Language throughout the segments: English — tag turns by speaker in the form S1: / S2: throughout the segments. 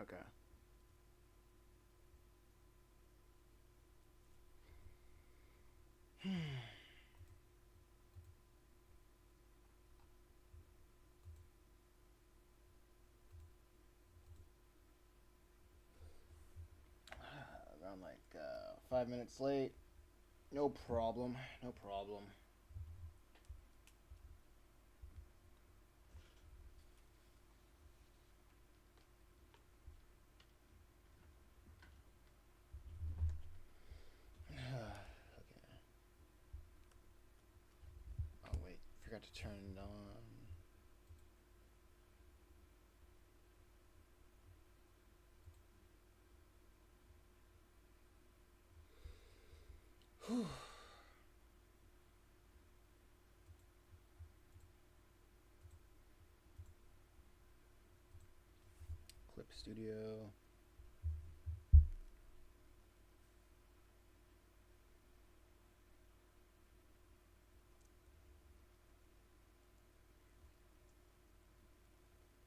S1: Okay. Around like 5 minutes late. No problem. No problem. Okay. Oh wait, forgot to turn it on. Whew. Clip Studio.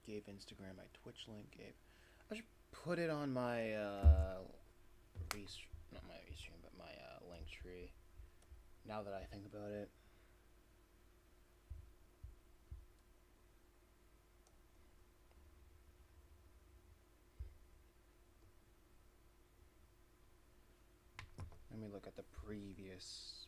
S1: Gave Instagram my Twitch link. I should put it on my not my restream, but my link tree. Now that I think about it. Let me look at the previous.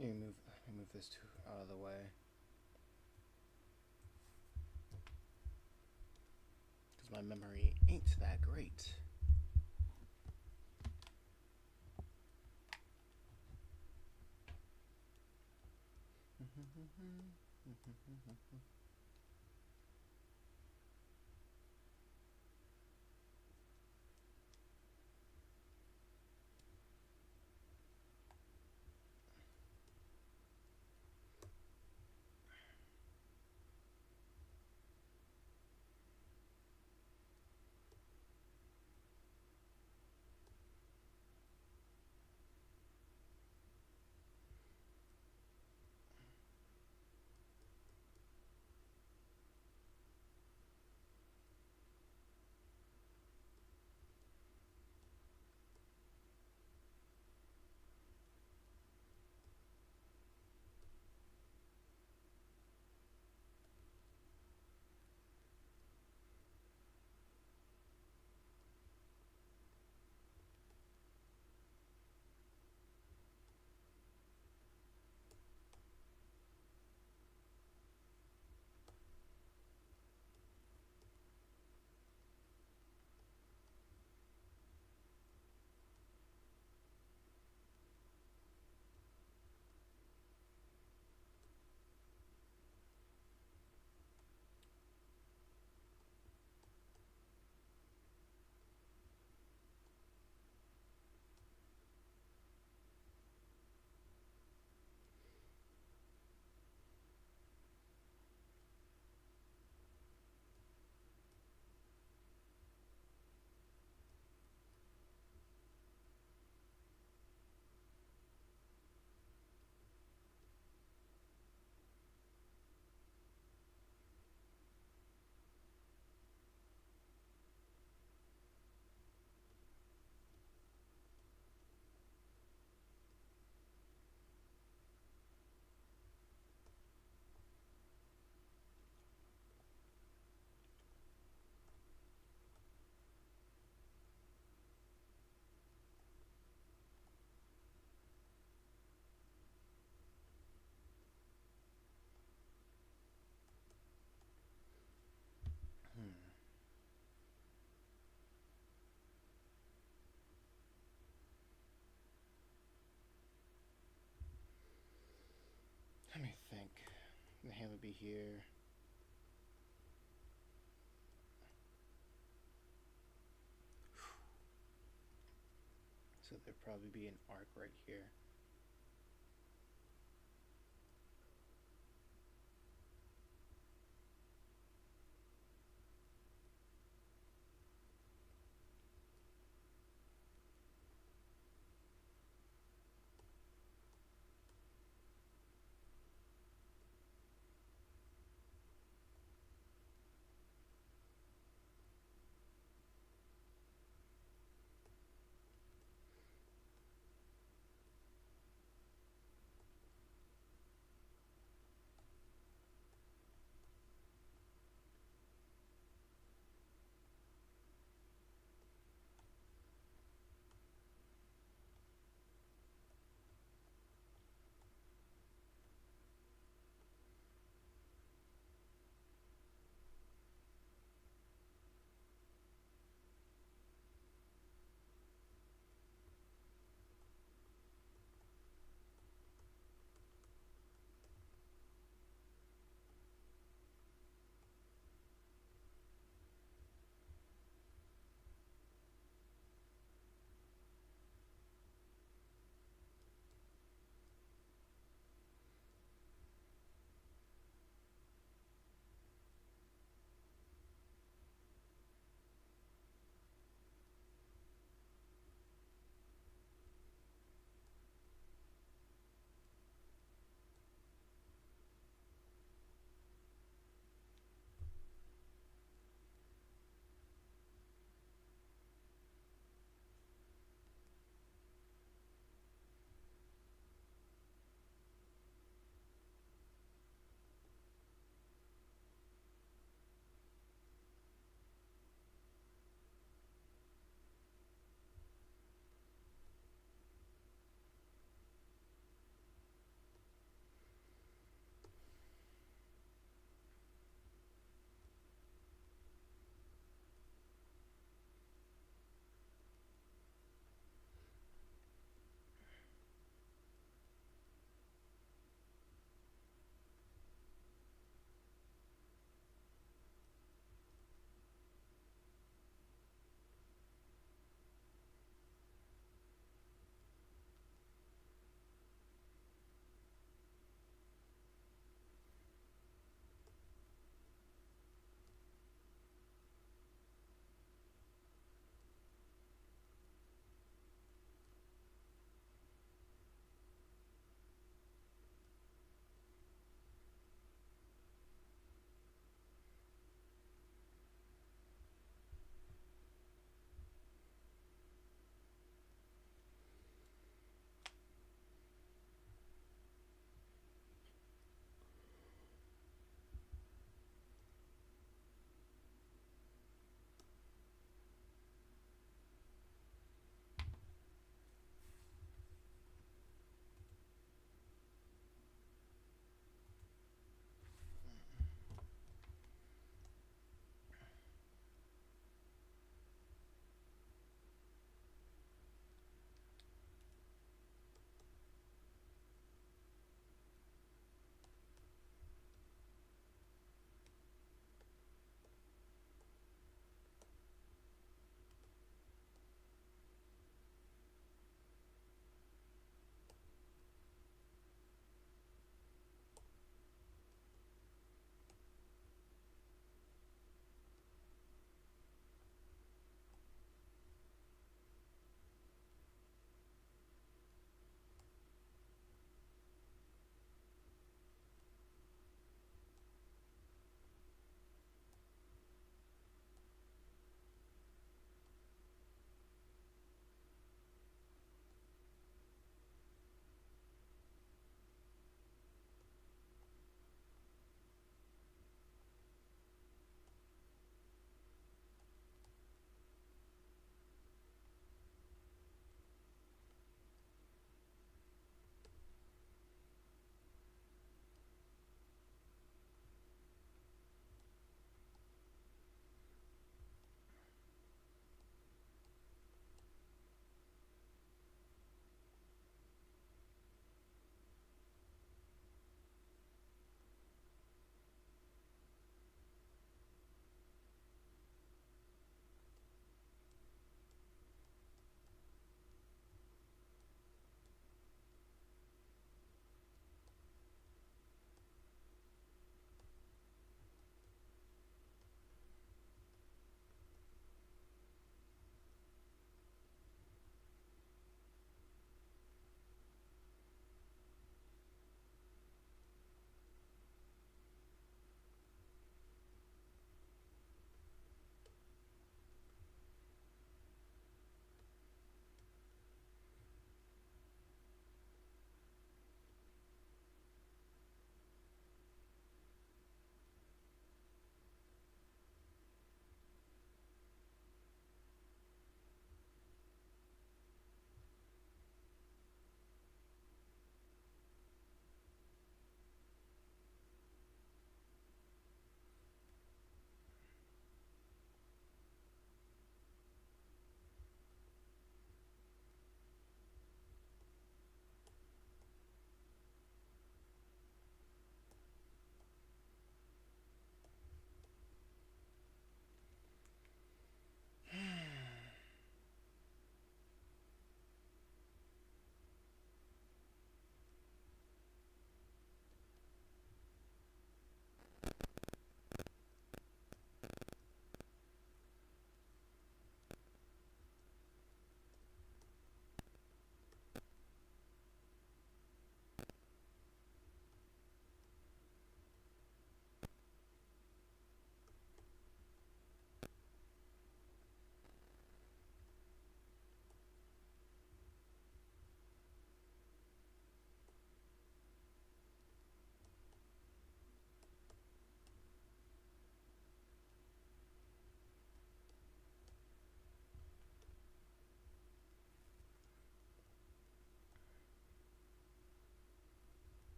S1: Let me move this out of the way. Because my memory ain't that great. Let me think. The hand would be here. So there'd probably be an arc right here.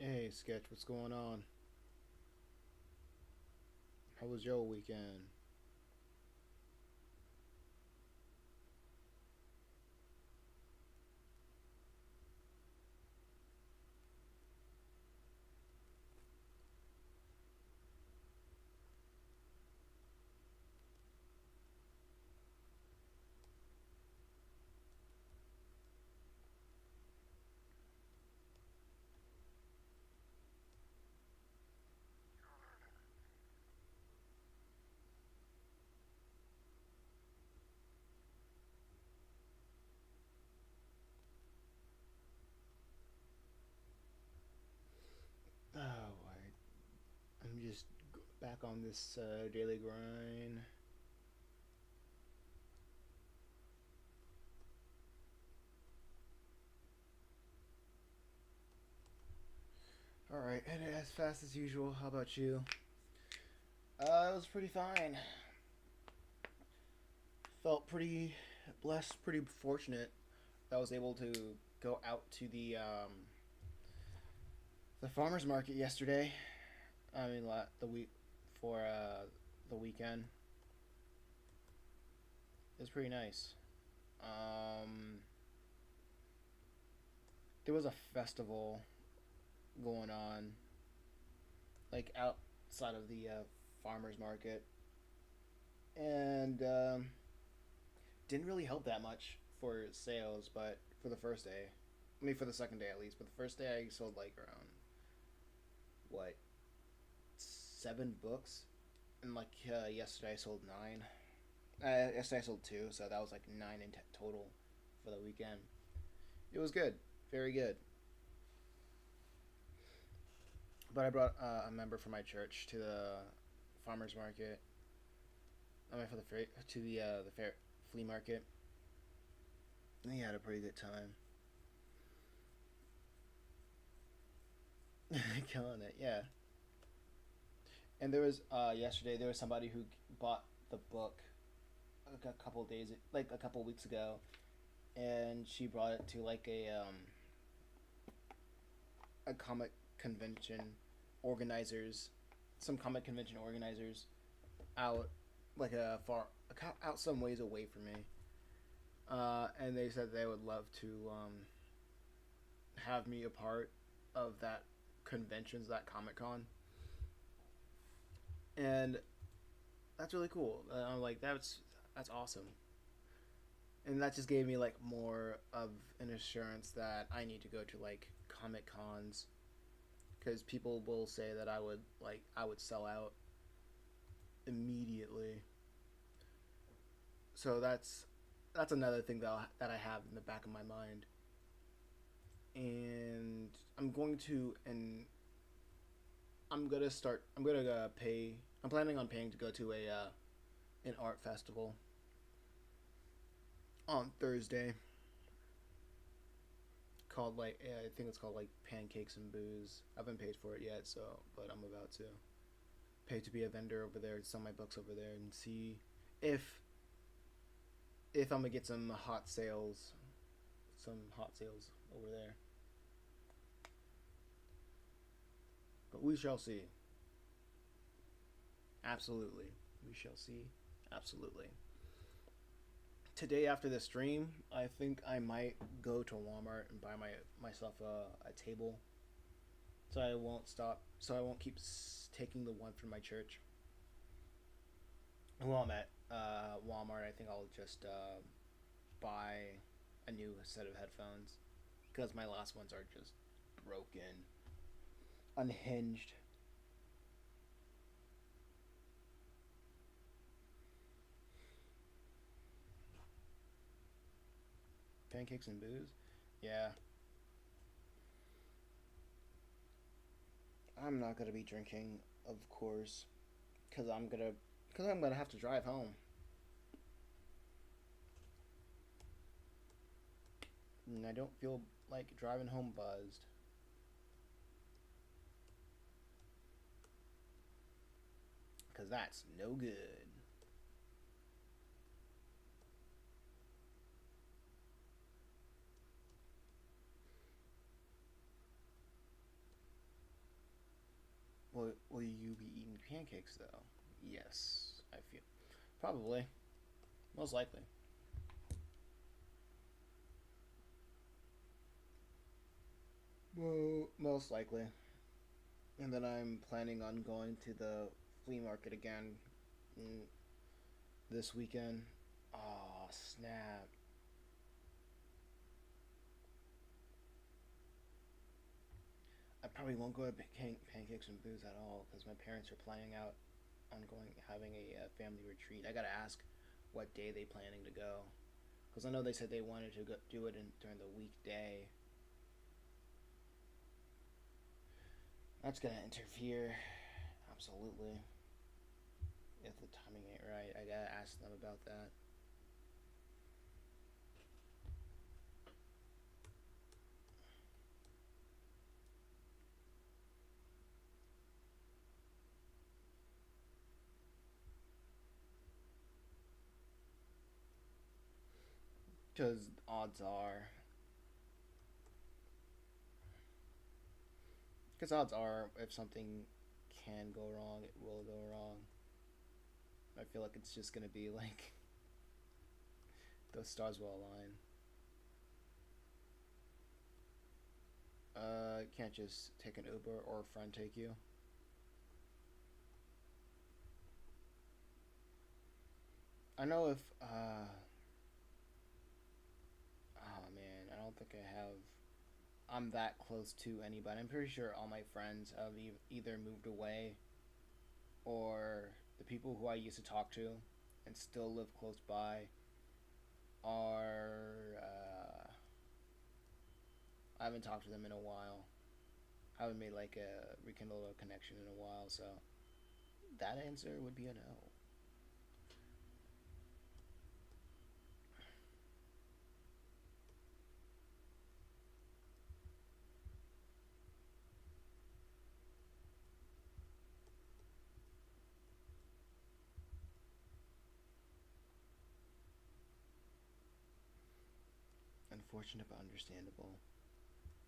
S1: Hey, Sketch, what's going on? How was your weekend? Oh, I'm just back on this daily grind. All right, and as fast as usual. How about you? It was pretty fine. Felt pretty blessed, pretty fortunate that I was able to go out to the farmers market yesterday. I mean, the week for the weekend. It was pretty nice. Um, there was a festival going on, like outside of the farmers market, and didn't really help that much for sales. But for the first day, I mean, for the second day at least. But the first day, I sold like around what 7 books, and like yesterday I sold 9. Yesterday I sold 2, so that was like 9 in total for the weekend. It was good, very good. But I brought a member from my church to the farmers market. I mean, for the fair, to the fair flea market. And he had a pretty good time. Killing it, yeah. And there was yesterday there was somebody who bought the book like a couple days, like a couple weeks ago, and she brought it to like a comic convention organizers, some comic convention organizers out like a far out some ways away from me, and they said they would love to have me a part of that conventions, that Comic Con, and that's really cool. I'm like that's awesome, and that just gave me like more of an assurance that I need to go to like Comic Cons because people will say that I would sell out immediately. So that's another thing that I have in the back of my mind, and I'm gonna start. I'm gonna pay. I'm planning on paying to go to a an art festival on Thursday called like I think it's called like Pancakes and Booze. I haven't paid for it yet, so but I'm about to pay to be a vendor over there, sell my books over there, and see if I'm gonna get some hot sales over there. But we shall see. Absolutely, we shall see. Absolutely. Today after the stream, I think I might go to Walmart and buy myself a table, so I won't stop. So I won't keep taking the one from my church. While I'm at Walmart, I think I'll just buy a new set of headphones because my last ones are just broken, unhinged. Pancakes and booze. Yeah, I'm not gonna be drinking, of course, because I'm gonna have to drive home, and I don't feel like driving home buzzed. Because that's no good. Will you be eating pancakes though? Yes, I feel probably, most likely. Well, most likely. And then I'm planning on going to the flea market again this weekend. Oh snap! I probably won't go to pancakes and booze at all because my parents are planning out on going having a family retreat. I gotta ask what day they planning to go because I know they said they wanted to do it during the weekday. That's gonna interfere, absolutely. If the timing ain't right, I gotta ask them about that. Because odds are, if something can go wrong, it will go wrong. I feel like it's just gonna be like those stars will align. Can't just take an Uber or a friend take you. I know if oh man, I don't think I have. I'm that close to anybody. I'm pretty sure all my friends have either moved away or the people who I used to talk to and still live close by are. I haven't talked to them in a while. I haven't made like a rekindle a connection in a while, so that answer would be a no. Unfortunate but understandable.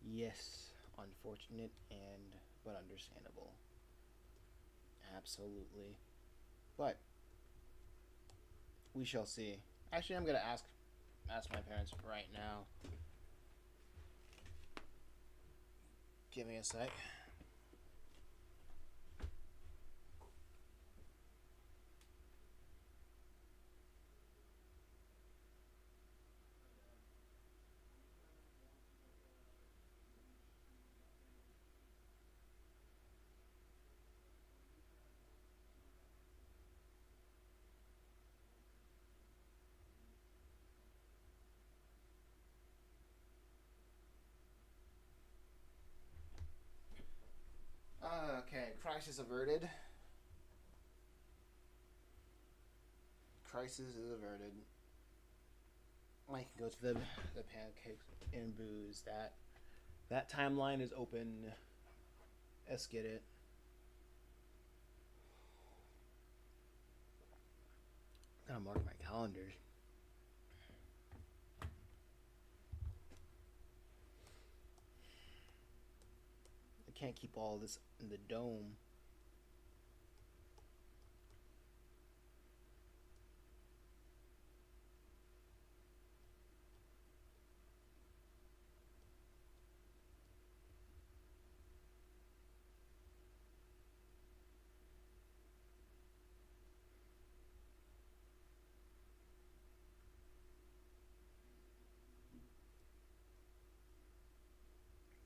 S1: Yes, unfortunate and but understandable. Absolutely. But we shall see. Actually, I'm gonna ask my parents right now. Give me a sec. Okay, crisis averted. Crisis is averted. I can go to the pancakes and booze. That timeline is open. Let's get it. Gotta mark my calendar. I can't keep all this in the dome.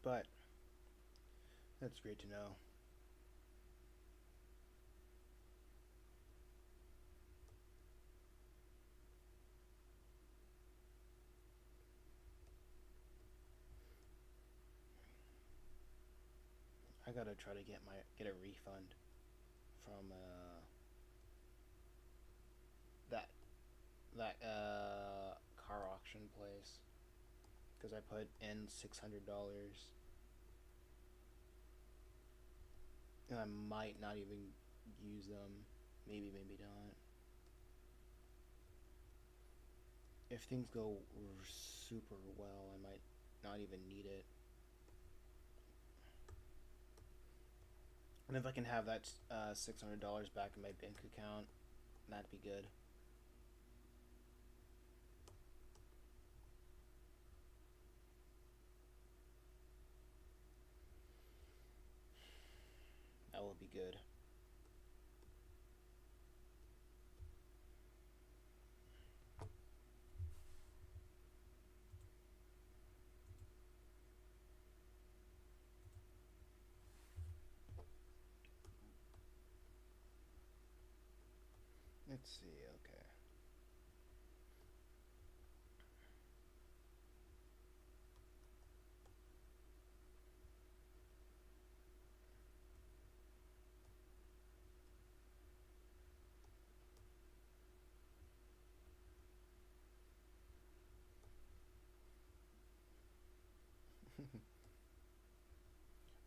S1: But that's great to know. I gotta try to get a refund from that car auction place because I put in $600 and I might not even use them. Maybe, maybe not. If things go super well, I might not even need it. And if I can have that $600 back in my bank account, that'd be good. That would be good. Let's see, okay.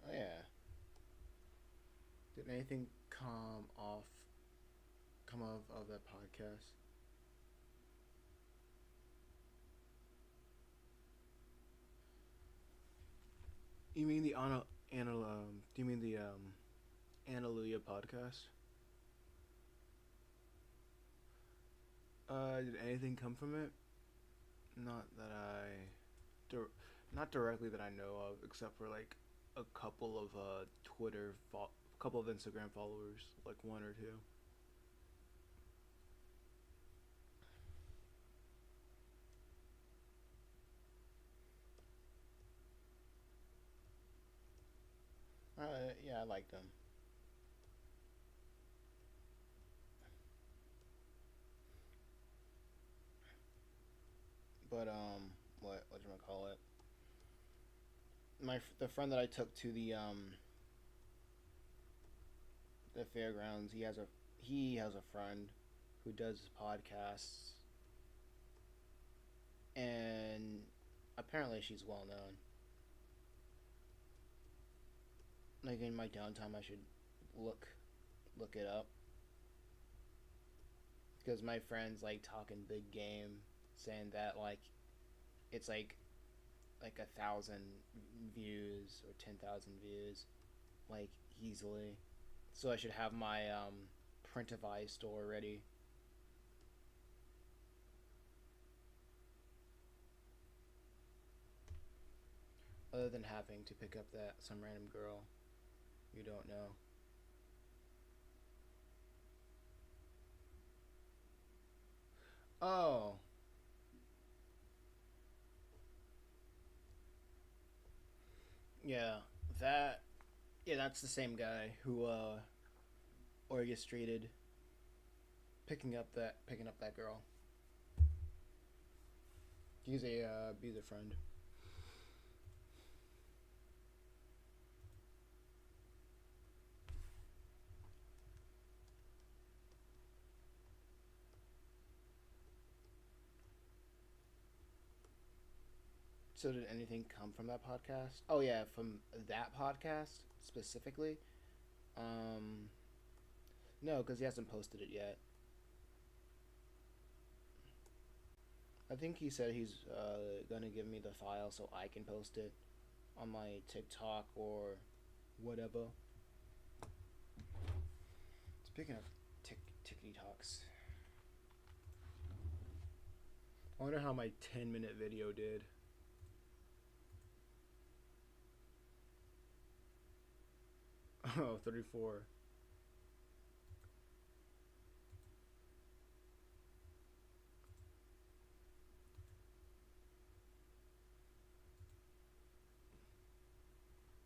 S1: Oh yeah. Did anything come of that podcast? You mean the do you mean the Analuia podcast? Did anything come from it? Not that not directly that I know of, except for like a couple of couple of Instagram followers, like one or two. Yeah, I like them. But what do I call it? The friend that I took to the fairgrounds, he has a friend who does podcasts, and apparently she's well known. Like in my downtime, I should look look it up because my friends like talking big game, saying that like it's like 1,000 views or 10,000 views, like easily. So I should have my Printify store ready. Other than having to pick up that some random girl you don't know. Oh, yeah, that yeah, that's the same guy who orchestrated picking up that girl. He's a friend. So did anything come from that podcast? Oh yeah, from that podcast specifically. Um, no, because he hasn't posted it yet. I think he said he's gonna give me the file so I can post it on my TikTok or whatever. Speaking of TikToks, I wonder how my 10-minute video did. Oh, 34.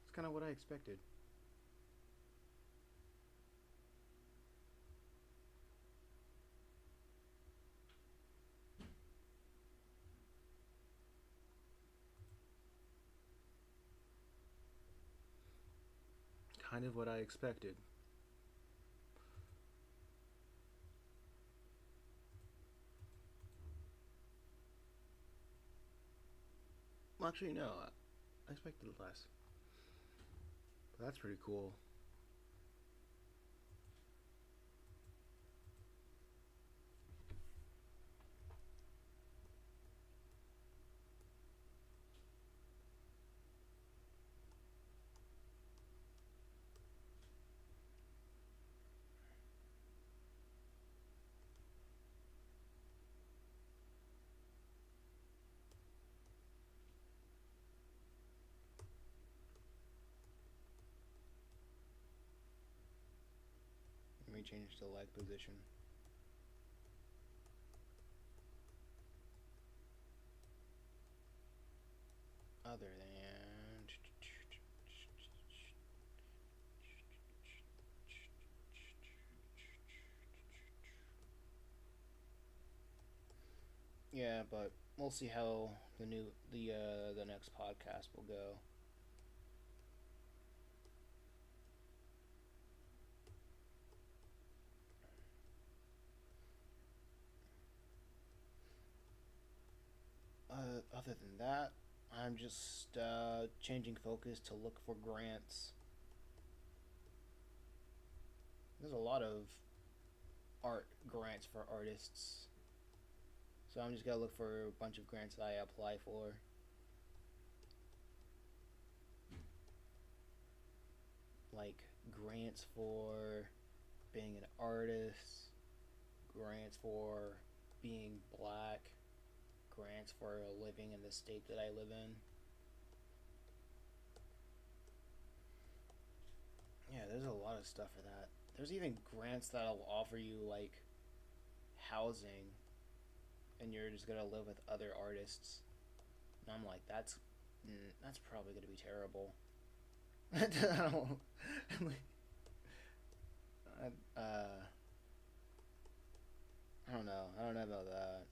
S1: It's kind of what I expected. Kind of what I expected. Well, actually, no. I expected less. But that's pretty cool. change the leg position. Other than yeah, but we'll see how the next podcast will go. Other than that, I'm just changing focus to look for grants. There's a lot of art grants for artists, so I'm just gonna look for a bunch of grants that I apply for. Like grants for being an artist, grants for being black, grants for living in the state that I live in. Yeah, there's a lot of stuff for that. There's even grants that'll offer you like housing, and you're just gonna live with other artists. And I'm like, that's probably gonna be terrible. I don't, uh, I don't know. I don't know about that.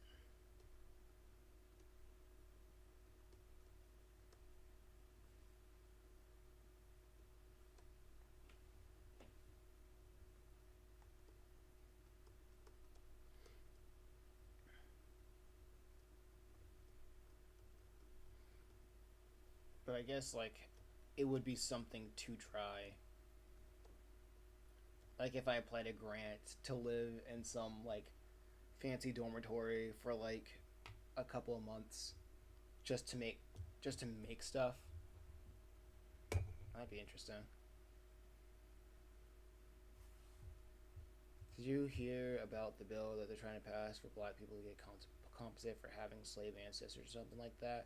S1: But I guess like it would be something to try. Like if I applied a grant to live in some like fancy dormitory for like a couple of months just to make stuff. That'd be interesting. Did you hear about the bill that they're trying to pass for black people to get compensated for having slave ancestors or something like that?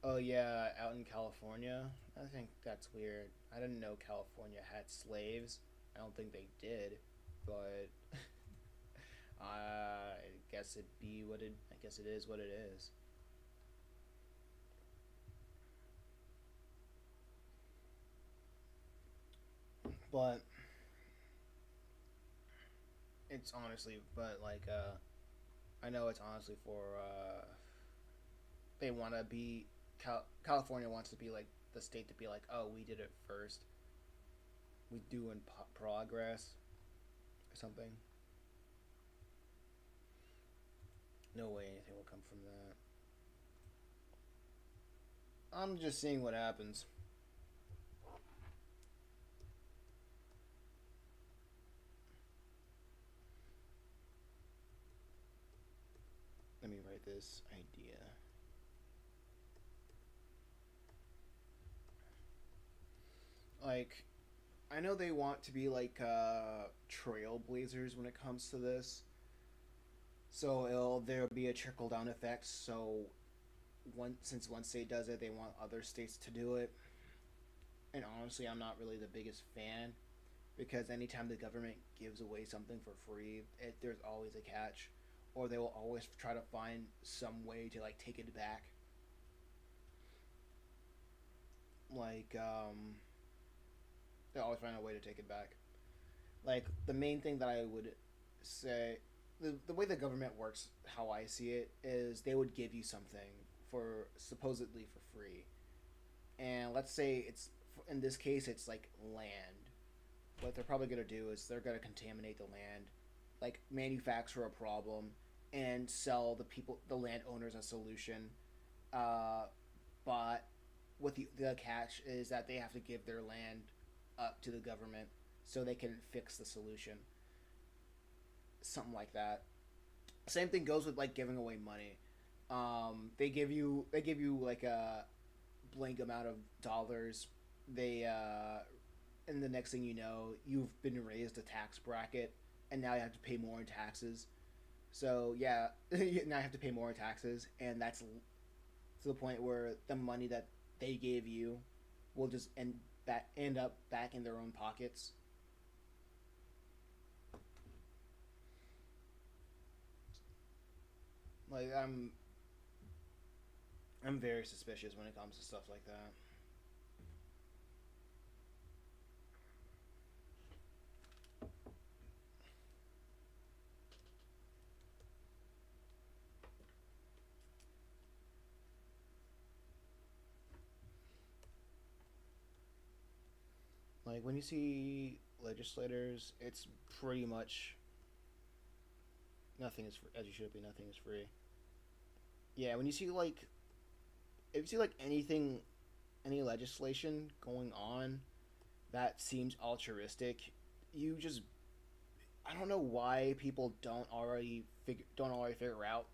S1: Oh yeah, out in California. I think that's weird. I didn't know California had slaves. I don't think they did, but I guess it be what it. I guess it is what it is. But it's honestly, but like, I know it's honestly for they want to be California wants to be like the state to be like, oh, we did it first. We do in progress or something. No way anything will come from that. I'm just seeing what happens. Let me write this idea. Like, I know they want to be like trailblazers when it comes to this. So there'll be a trickle down effect. So since one state does it, they want other states to do it. And honestly, I'm not really the biggest fan because anytime the government gives away something for free, there's always a catch, or they will always try to find some way to like take it back. Like they always find a way to take it back. Like the main thing that I would say, the way the government works, how I see it, is they would give you something for supposedly for free, and let's say it's in this case it's like land. What they're probably gonna do is they're gonna contaminate the land, like manufacture a problem, and sell the landowners a solution. Uh, but what the catch is that they have to give their land up to the government so they can fix the solution. Something like that. Same thing goes with like giving away money. They give you like a blank amount of dollars. They and the next thing you know, you've been raised a tax bracket, and now you have to pay more in taxes. So yeah, now I have to pay more in taxes, and that's to the point where the money that they gave you will just end up back in their own pockets. Like I'm very suspicious when it comes to stuff like that. Like when you see legislators, it's pretty much nothing is free, as you should be. Nothing is free. Yeah, when you see like if you see like anything, any legislation going on that seems altruistic, you just I don't know why people don't already figure out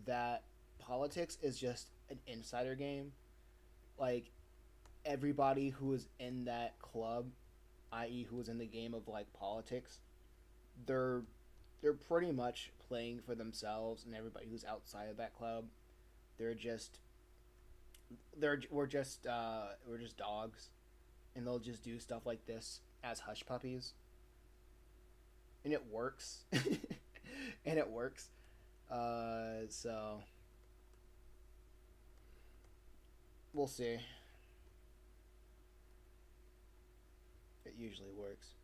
S1: that politics is just an insider game. Like everybody who is in that club, i.e., who is in the game of like politics, they're they're pretty much playing for themselves, and everybody who's outside of that club, they're just we're just dogs, and they'll just do stuff like this as hush puppies, and it works, and it works. So we'll see. It usually works.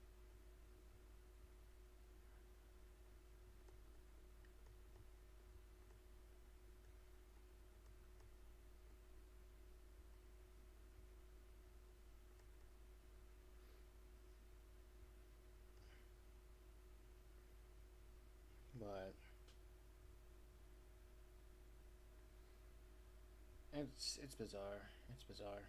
S1: But it's bizarre. It's bizarre.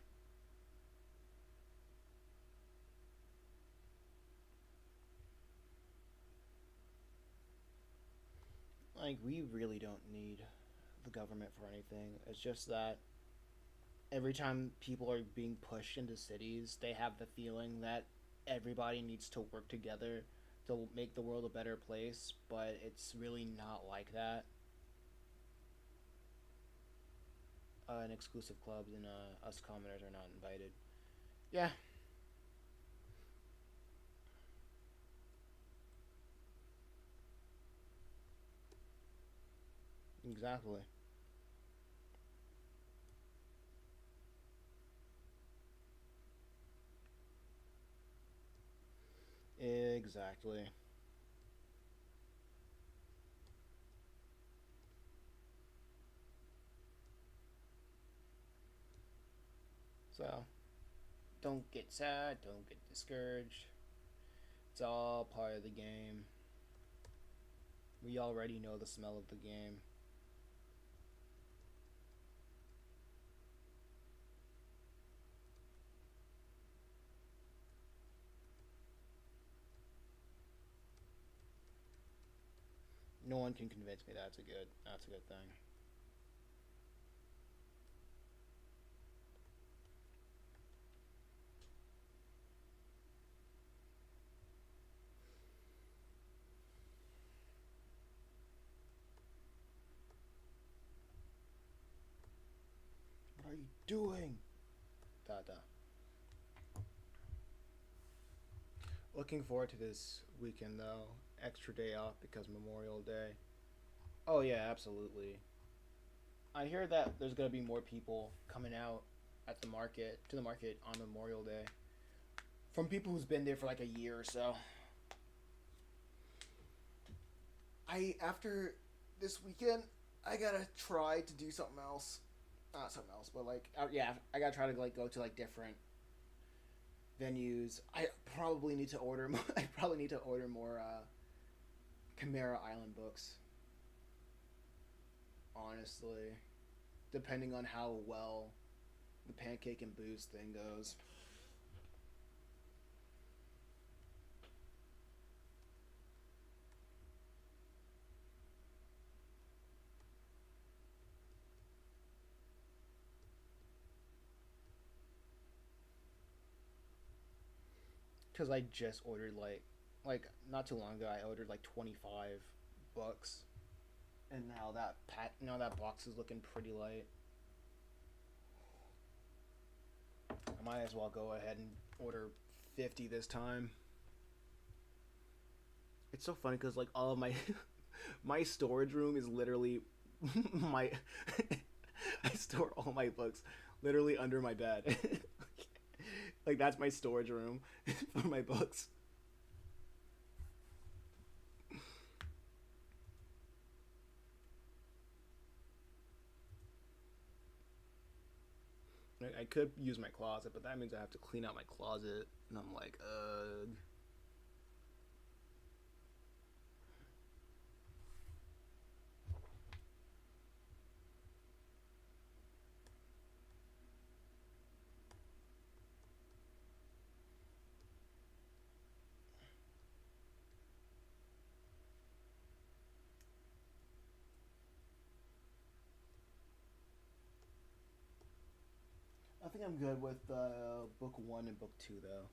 S1: Like we really don't need the government for anything. It's just that every time people are being pushed into cities, they have the feeling that everybody needs to work together to make the world a better place, but it's really not like that. And exclusive clubs and us commoners are not invited. Yeah, exactly. Exactly. So, don't get sad, don't get discouraged. It's all part of the game. We already know the smell of the game. No one can convince me that's a good thing. What are you doing? Da da. Looking forward to this weekend though. Extra day off because Memorial Day. Oh yeah, absolutely. I hear that there's gonna be more people coming out at the market to the market on Memorial Day from people who's been there for like a year or so. I after this weekend, I gotta try to do something else. Not something else, but like yeah, I gotta try to like go to like different venues. I probably need to order. I probably need to order more Chimera Island books. Honestly, depending on how well the pancake and booze thing goes. Because I just ordered like not too long ago. I ordered like 25 books, and now that box is looking pretty light. I might as well go ahead and order 50 this time. It's so funny because like all of my my storage room is literally my I store all my books literally under my bed. Like that's my storage room for my books. I could use my closet, but that means I have to clean out my closet, and I'm like, ugh. I think I'm good with book one and book two, though.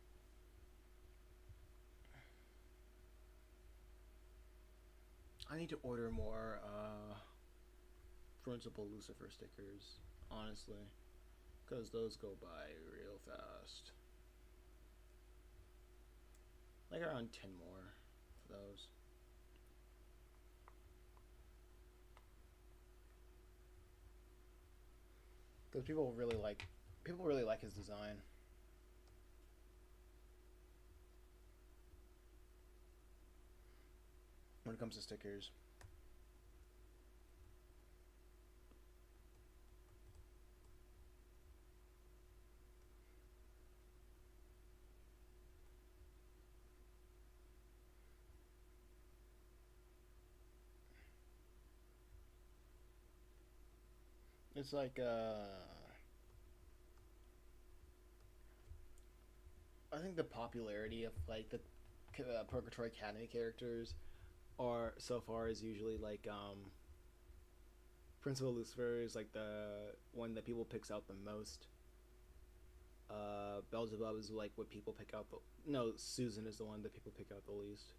S1: I need to order more Principal Lucifer stickers, honestly, because those go by real fast. Like around 10 more for those. Because people really like his design. When it comes to stickers. It's like I think the popularity of like the Purgatory Academy characters are so far is usually like Principal Lucifer is like the one that people picks out the most. Beelzebub is like what people pick out the no Susan is the one that people pick out the least.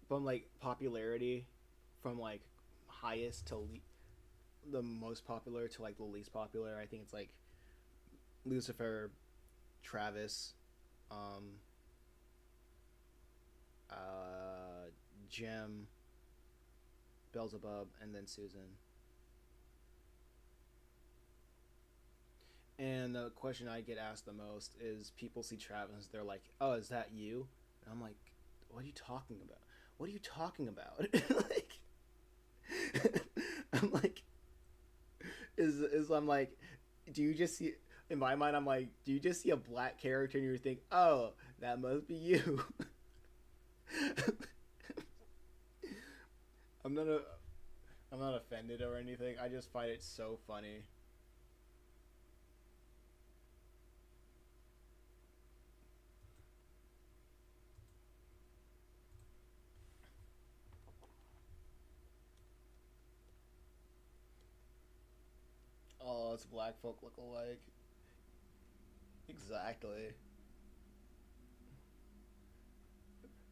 S1: From like popularity, from like highest to the most popular to like the least popular, I think it's like Lucifer, Travis, um, Jim, Beelzebub, and then Susan. And the question I get asked the most is people see Travis, they're like, "Oh, is that you?" And I'm like, "What are you talking about? What are you talking about?" Like, I'm like, is I'm like, do you just see? In my mind, I'm like, do you just see a black character and you think, "Oh, that must be you"? I'm not a, I'm not offended or anything. I just find it so funny. Oh, it's black folk look alike. Exactly.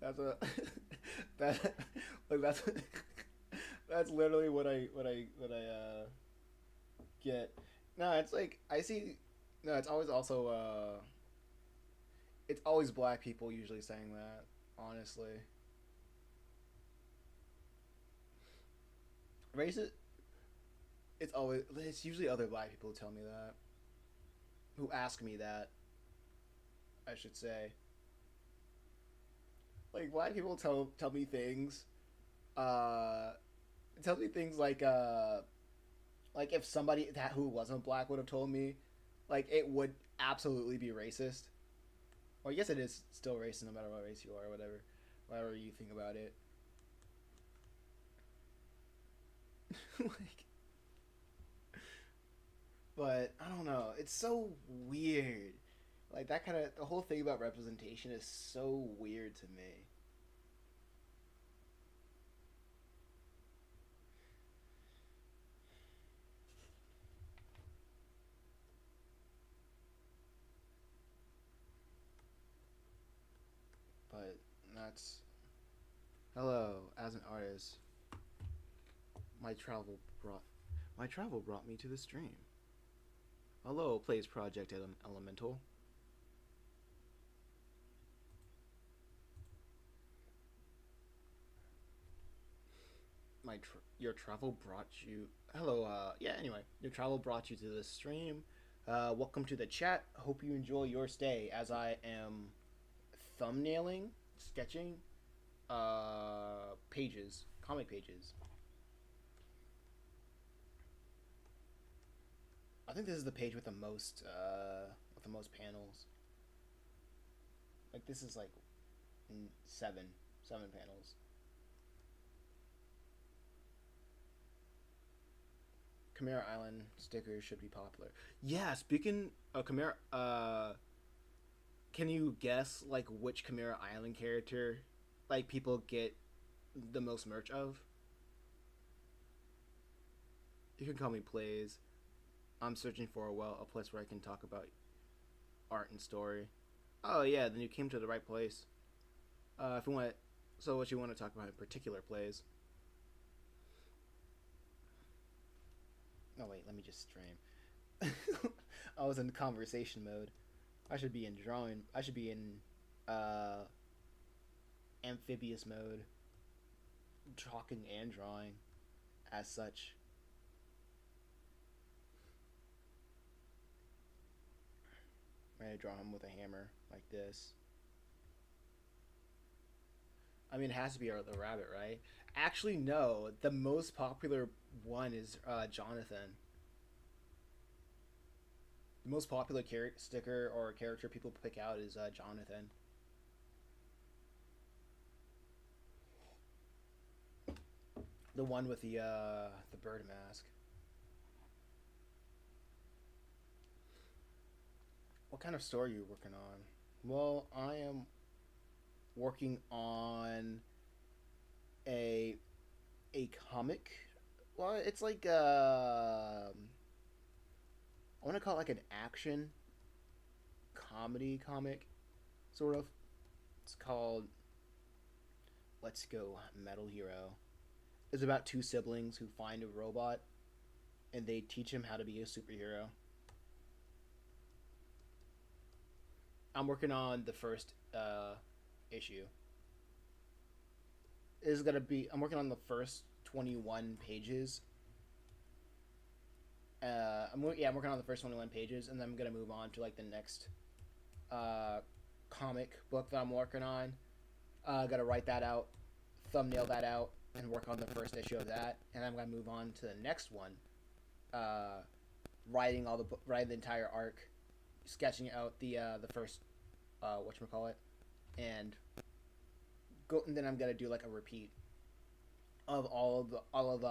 S1: That's a that like that's literally what I get. No, it's like I see. No, it's always also it's always black people usually saying that. Honestly, racist. It's usually other black people who tell me that, who ask me that. I should say, like black people tell me things. Uh, tell me things like if somebody that who wasn't black would have told me, like it would absolutely be racist. Or I guess it is still racist no matter what race you are, or whatever you think about it. Like, but I don't know. It's so weird. Like that kind of the whole thing about representation is so weird to me. But that's hello as an artist. My travel brought my travel brought me to the stream. Hello, plays Project Elemental. your travel brought you. Hello. Yeah. Anyway, your travel brought you to this stream. Welcome to the chat. Hope you enjoy your stay as I am thumbnailing, sketching, pages, comic pages. I think this is the page with the most panels. Like this is like seven panels. Chimera Island stickers should be popular. Yeah, speaking of Chimera, can you guess like which Chimera Island character like people get the most merch of? You can call me Plays. I'm searching for a place where I can talk about art and story. Oh yeah, then you came to the right place. If you want, so what you want to talk about in particular, Plays? Oh wait, let me just stream. I was in conversation mode. I should be in drawing. I should be in amphibious mode, talking and drawing, as such. I'm gonna draw him with a hammer like this. I mean, it has to be the rabbit, right? Actually, no. The most popular one is Jonathan. The most popular sticker or character people pick out is Jonathan. The one with the bird mask. What kind of story are you working on? Well, I am working on a comic. Well, it's like I want to call it like an action comedy comic, sort of. It's called Let's Go Metal Hero. It's about two siblings who find a robot and they teach him how to be a superhero. I'm working on the first issue. I'm working on the first 21 pages. I'm working on the first 21 pages, and then I'm gonna move on to like the next comic book that I'm working on. Gotta write that out, thumbnail that out, and work on the first issue of that, and I'm gonna move on to the next one. Writing the entire arc, sketching out the first whatchamacallit, and then I'm gonna do like a repeat of all of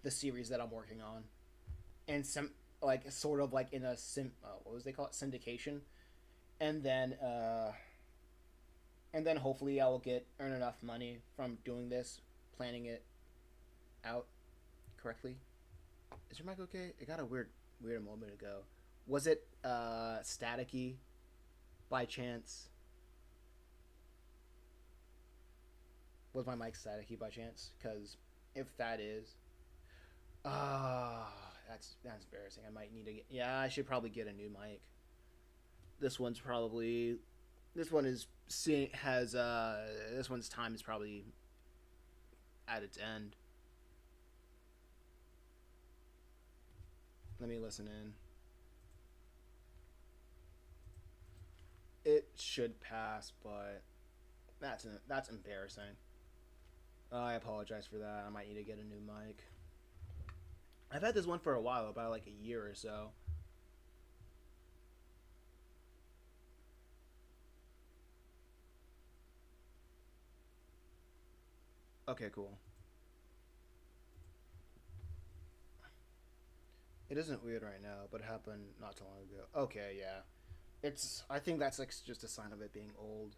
S1: the series that I'm working on, and some like sort of like in a what was they call it, syndication, and then hopefully I will earn enough money from doing this, planning it out correctly. Is your mic okay? It got a weird a moment ago. Was it staticky by chance? Was my mic staticky by chance? Because if that is, that's embarrassing. I might need to get. Yeah, I should probably get a new mic. This one's time is probably at its end. Let me listen in. It should pass, but that's embarrassing. I apologize for that. I might need to get a new mic. I've had this one for a while, about like a year or so. Okay, cool. It isn't weird right now, but it happened not too long ago. Okay, yeah. I think that's like just a sign of it being old.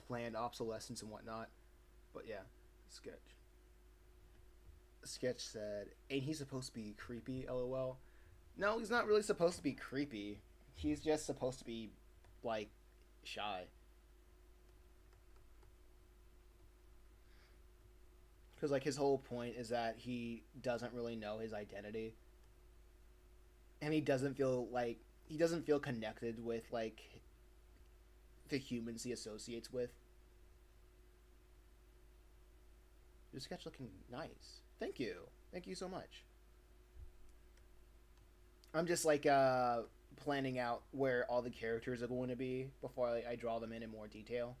S1: Planned obsolescence and whatnot. But yeah, sketch. Sketch said, ain't he supposed to be creepy, lol? No, he's not really supposed to be creepy. He's just supposed to be, like, shy. Because, like, his whole point is that he doesn't really know his identity. And he doesn't feel connected with, like, the humans he associates with. Your sketch looking nice. Thank you. Thank you so much. I'm just like planning out where all the characters are going to be before I draw them in more detail.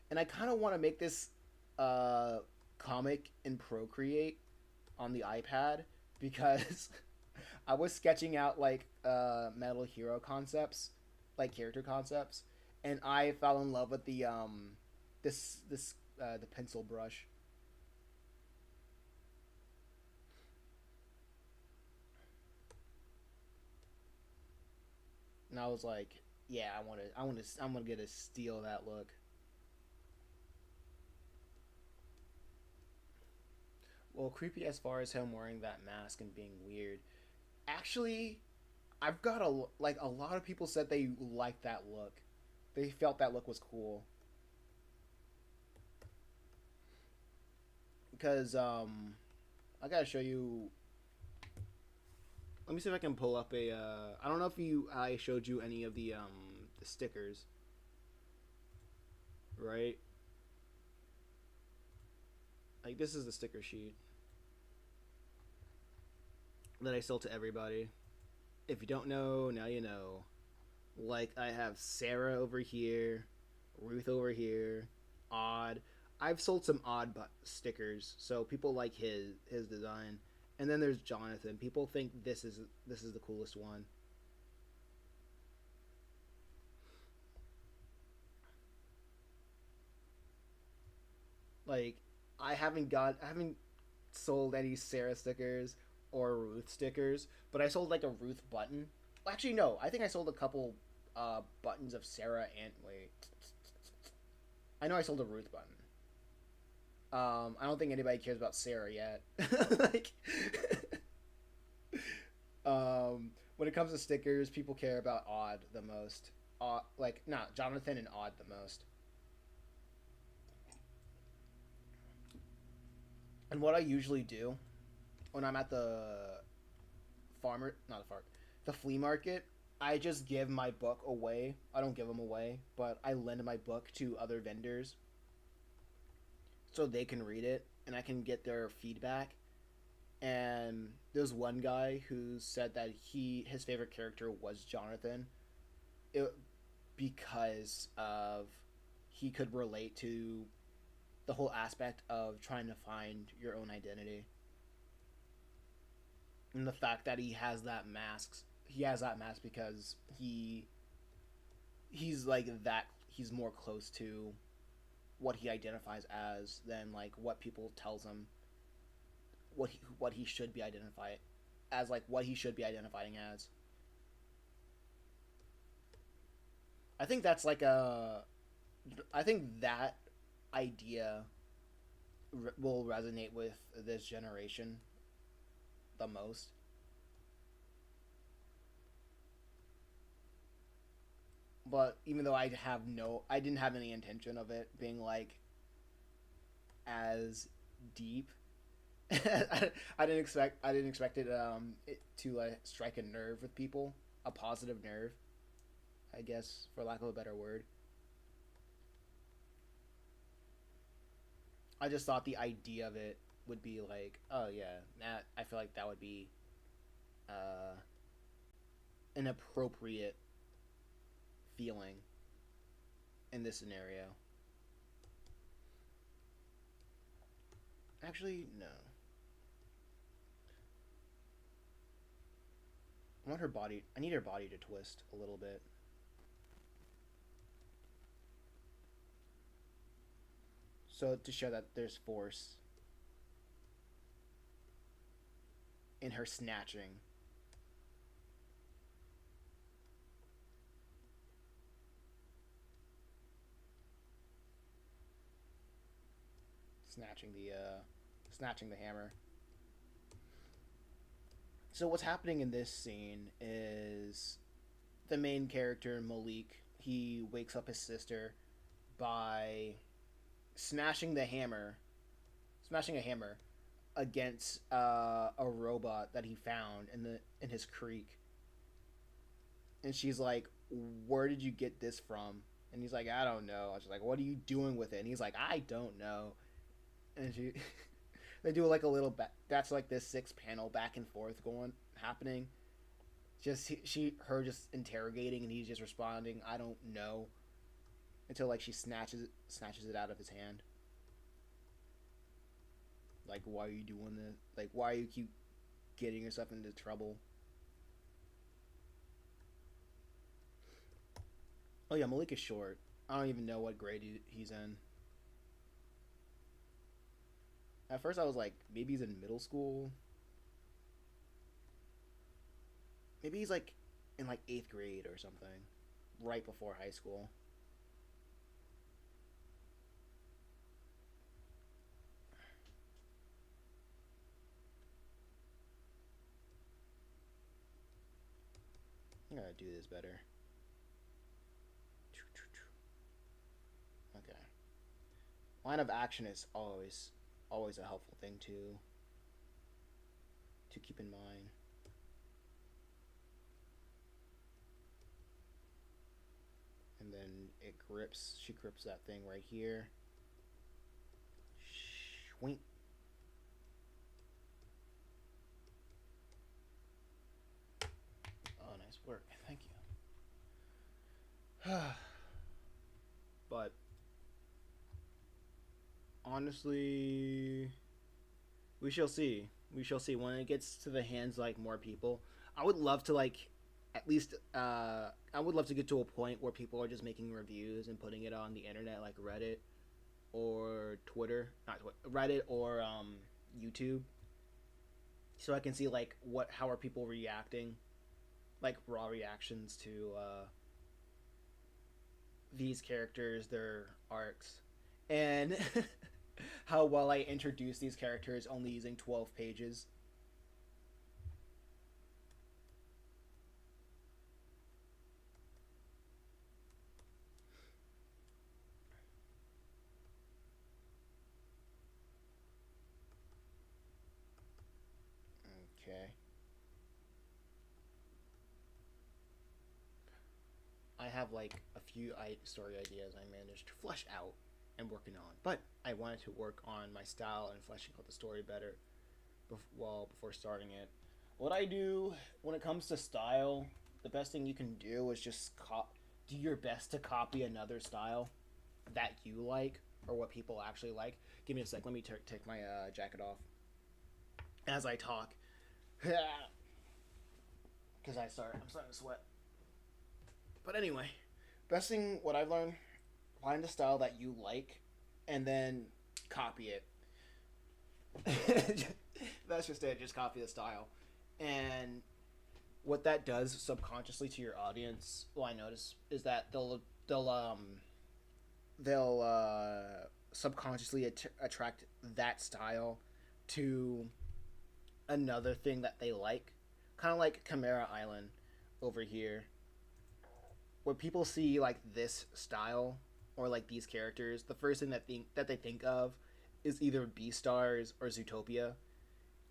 S1: And I kind of want to make this uh, comic in Procreate on the iPad because I was sketching out like Metal Hero concepts, like character concepts, and I fell in love with the the pencil brush. And I was like, yeah, I'm gonna get to steal that look. Well, creepy as far as him wearing that mask and being weird. Actually, I've got a lot of people said they liked that look. They felt that look was cool because I gotta show you. Let me see if I can pull up a. I don't know if I showed you any of the stickers, right? Like this is the sticker sheet that I sold to everybody. If you don't know, now you know. Like I have Sarah over here, Ruth over here, Odd. I've sold some Odd stickers, so people like his design. And then there's Jonathan. People think this is the coolest one. Like I haven't sold any Sarah stickers or Ruth stickers, but I sold like a Ruth button. Well, actually, no. I think I sold a couple buttons of Sarah and wait. I know I sold a Ruth button. I don't think anybody cares about Sarah yet. Like, when it comes to stickers, people care about Odd the most. Like, not Jonathan and Odd the most. And what I usually do when I'm at the farmer, not the farm, the flea market, I just give my book away. I don't give them away, but I lend my book to other vendors so they can read it and I can get their feedback. And there's one guy who said that his favorite character was Jonathan, it, because of he could relate to the whole aspect of trying to find your own identity and the fact that he has that mask because he's like that he's more close to what he identifies as than like what people tells him what he should be identified as, like what he should be identifying as. I think that's like a I think that idea will resonate with this generation the most. But even though I didn't have any intention of it being like as deep. I didn't expect it to strike a nerve with people, a positive nerve, I guess, for lack of a better word. I just thought the idea of it would be like, oh yeah, that I feel like that would be uh, an appropriate feeling in this scenario. Actually, no. I want her body. I need her body to twist a little bit. So to show that there's force in her snatching. Snatching the hammer. So what's happening in this scene is the main character Malik, he wakes up his sister by smashing the hammer, smashing a hammer against a robot that he found in his creek, and she's like, "Where did you get this from?" And he's like, I don't know. I was like, what are you doing with it? And he's like, I don't know. And she, they do like a little that's like this 6 panel back and forth going happening. Just her just interrogating, and he's just responding, I don't know, until like she snatches it out of his hand. Like, why are you doing this? Like, why you keep getting yourself into trouble? Oh yeah, Malik is short. I don't even know what grade he's in. At first, I was like, maybe he's in middle school. Maybe he's like in like 8th grade or something, right before high school. I gotta do this better. Okay. Line of action is always a helpful thing to keep in mind. And then it grips. She grips that thing right here. Wink. Oh, nice work. Thank you. But honestly, we shall see. We shall see when it gets to the hands of, like, more people. I would love to like at least I would love to get to a point where people are just making reviews and putting it on the internet, like Reddit or Twitter, not Twitter, Reddit or YouTube, so I can see like how are people reacting, like raw reactions to these characters, their arcs, and how well I introduce these characters only using 12 pages. Okay. I have like a few story ideas I managed to flesh out and working on, but I wanted to work on my style and fleshing out the story better before starting it. What I do when it comes to style, the best thing you can do is just do your best to copy another style that you like or what people actually like. Give me a sec. Let me take my jacket off as I talk, because I'm starting to sweat. But anyway, best thing what I've learned: find a style that you like, and then copy it. That's just it. Just copy the style, and what that does subconsciously to your audience, well, I notice, is that they'll subconsciously attract that style to another thing that they like, kind of like Chimera Island over here, where people see like this style or like these characters, the first thing that they think of is either Beastars or Zootopia.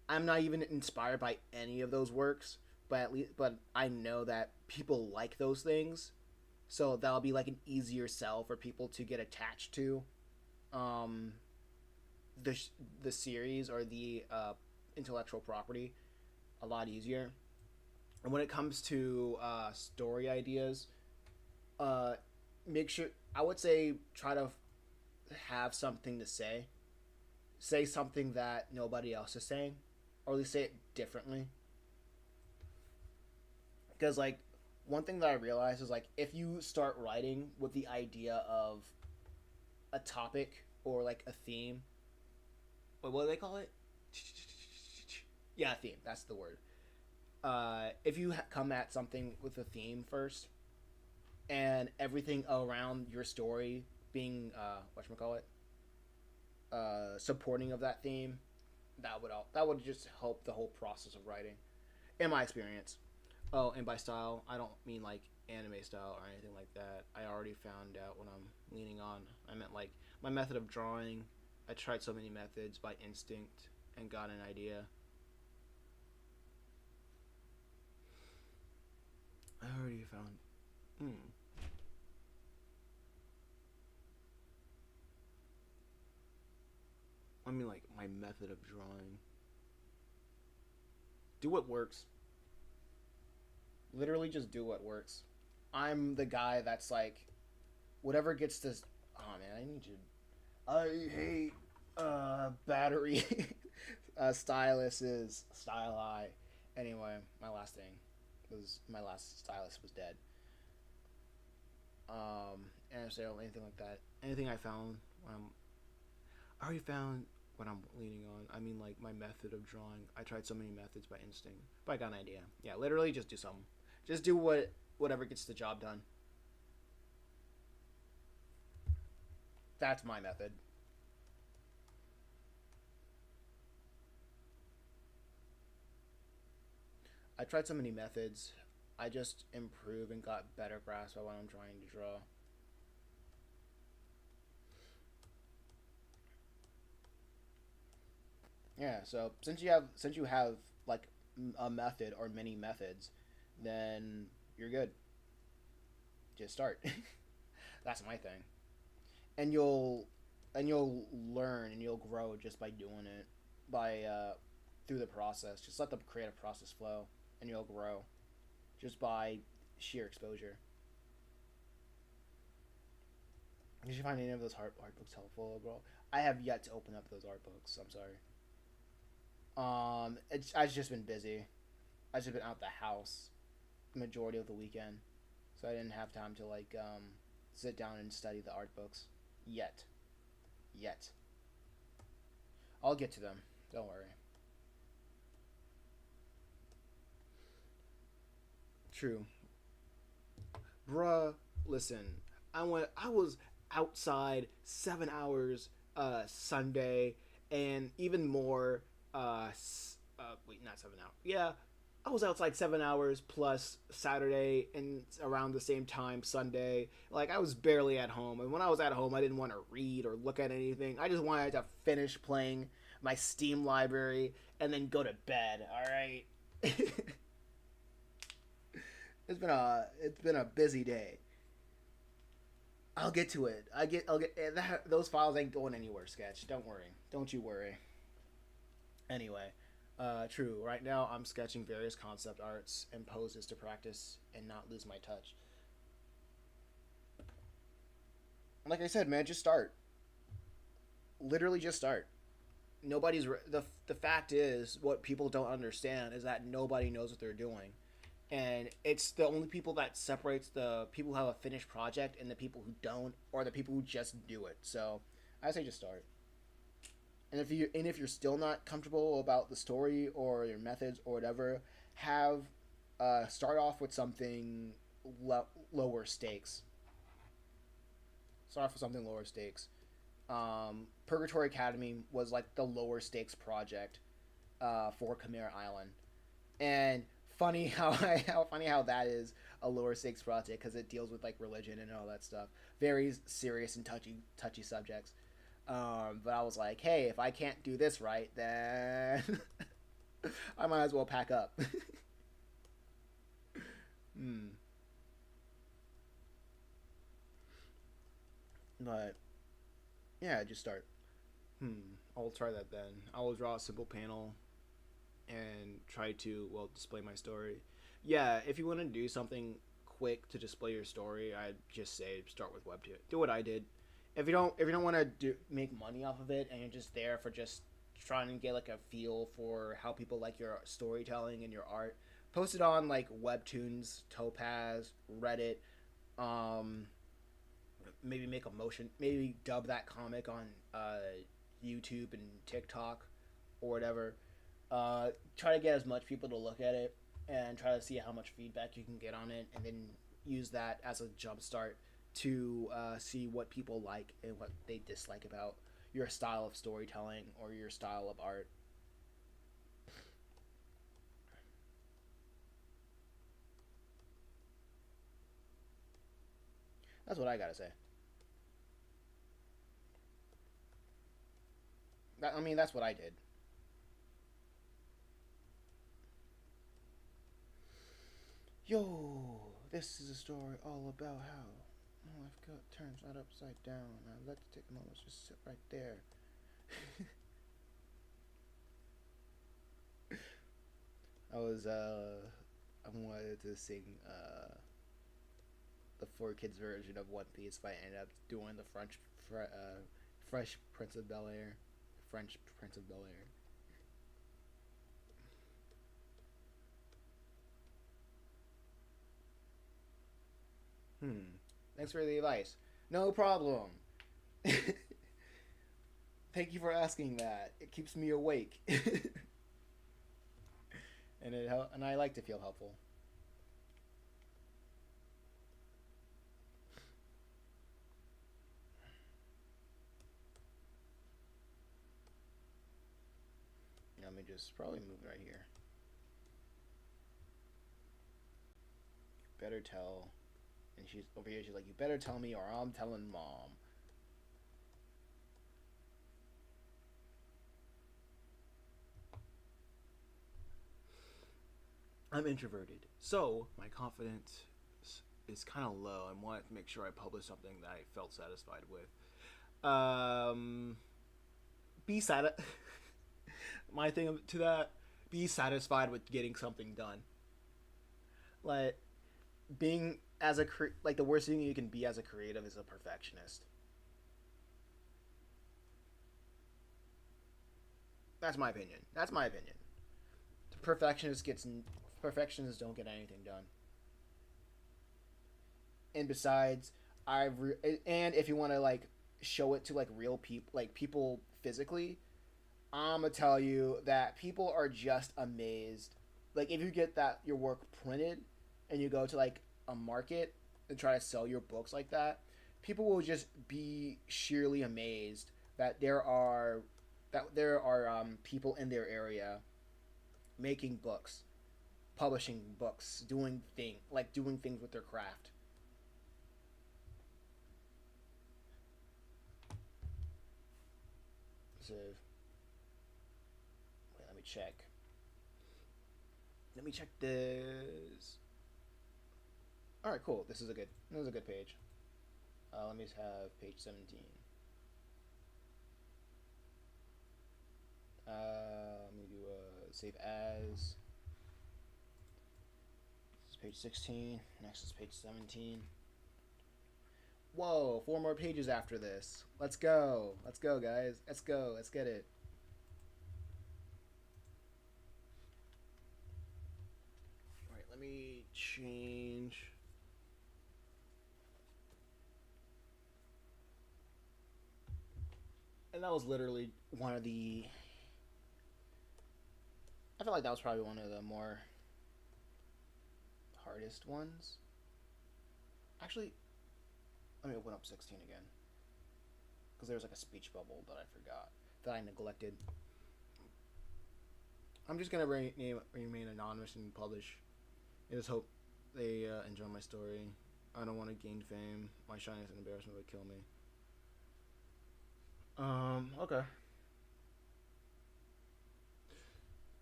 S1: I'm not even inspired by any of those works, but I know that people like those things, so that'll be like an easier sell for people to get attached to um, the the series or the intellectual property a lot easier. And when it comes to story ideas, uh, make sure, I would say, try to have something to say something that nobody else is saying, or at least say it differently. Because like one thing that I realized is like if you start writing with the idea of a topic or like a theme, what do they call it? Yeah, theme. That's the word. If you come at something with a theme first, and everything around your story being whatchamacallit, supporting of that theme, that would just help the whole process of writing, in my experience. Oh, and by style, I don't mean like anime style or anything like that. I already found out what I'm leaning on. I meant like my method of drawing. I tried so many methods by instinct and got an idea. I already found. Hmm. mean, like, my method of drawing. Do what works. Literally just do what works. I'm the guy that's like, whatever gets this. Oh man, I need you. I hate battery stylus is style eye. Anyway, my last stylus was dead. And so anything like that, anything I found when I already found what I'm leaning on. I mean, like my method of drawing. I tried so many methods by instinct, but I got an idea. Yeah, literally just do something. Just do whatever gets the job done. That's my method. I tried so many methods. I just improved and got better grasp of what I'm trying to draw. Yeah, so since you have like a method or many methods, then you're good. Just start. That's my thing. And you'll learn and you'll grow just by doing it by through the process. Just let the creative process flow and you'll grow just by sheer exposure. Did you find any of those art books helpful, bro? I have yet to open up those art books. I'm sorry. It's I've just been busy. I've just been out the house the majority of the weekend, so I didn't have time to like sit down and study the art books yet. Yet. I'll get to them. Don't worry. True, bruh. Listen, I was outside 7 hours Sunday, and even more wait, not 7 hours. Yeah, I was outside 7 hours plus Saturday and around the same time Sunday. Like I was barely at home, and when I was at home, I didn't want to read or look at anything. I just wanted to finish playing my Steam library and then go to bed. All right. It's been a busy day. I'll get to it. I'll get those files ain't going anywhere. Sketch. Don't worry. Don't you worry. Anyway, true. Right now, I'm sketching various concept arts and poses to practice and not lose my touch. Like I said, man, just start. Literally, just start. The fact is, what people don't understand is that nobody knows what they're doing, and it's the only people that separates the people who have a finished project and the people who don't, or the people who just do it. So, I say just start. And if you're still not comfortable about the story or your methods or whatever, have start off with something lower stakes. Start off with something lower stakes. Purgatory Academy was like the lower stakes project for Chimera Island, and funny how that is a lower stakes project because it deals with like religion and all that stuff, very serious and touchy subjects. But I was like, hey, if I can't do this right, then I might as well pack up. Hmm. But yeah, just start. I'll try that then. I will draw a simple panel and try to display my story. Yeah, if you want to do something quick to display your story, I'd just say start with Webtoon. Do what I did. If you don't want to make money off of it and you're just there for just trying to get like a feel for how people like your storytelling and your art, post it on like Webtoons, Topaz, Reddit. Um, Maybe make a motion. Maybe dub that comic on YouTube and TikTok or whatever. Try to get as much people to look at it and try to see how much feedback you can get on it, and then use that as a jump start to see what people like and what they dislike about your style of storytelling or your style of art. That's what I gotta say. I mean, that's what I did. Yo, this is a story all about how life turns right upside down. I let to take a moment, just sit right there. I wanted to sing the four kids version of One Piece, but I ended up doing the Fresh Prince of Bel Air, French Prince of Bel Air. Thanks for the advice. No problem. Thank you for asking that. It keeps me awake, and I like to feel helpful. Let me just probably move right here. Better tell. And she's over here. She's like, "You better tell me, or I'm telling mom." I'm introverted, so my confidence is kind of low. I wanted to make sure I published something that I felt satisfied with. Be sad. My thing to that: be satisfied with getting something done. Like being as a like the worst thing you can be as a creative is a perfectionist. That's my opinion. That's my opinion. Perfectionists gets perfectionists don't get anything done. And besides, and if you want to like show it to like real people, like people physically, I'm gonna tell you that people are just amazed. Like if you get that your work printed, and you go to like a market and try to sell your books like that, people will just be sheerly amazed that there are people in their area making books, publishing books, doing things with their craft. So wait, let me check. Let me check this. All right, cool. This is a good page. Let me just have page 17. Let me do a save as. This is page 16. Next is page 17. Whoa, four more pages after this. Let's go. Let's go, guys. Let's go. Let's get it. All right, let me change. And that was literally one of the. I feel like that was probably one of the more hardest ones. Actually, let me open up 16 again. Because there was like a speech bubble that I forgot, that I neglected. I'm just gonna remain anonymous and publish. I just hope they enjoy my story. I don't want to gain fame. My shyness and embarrassment would kill me. Okay.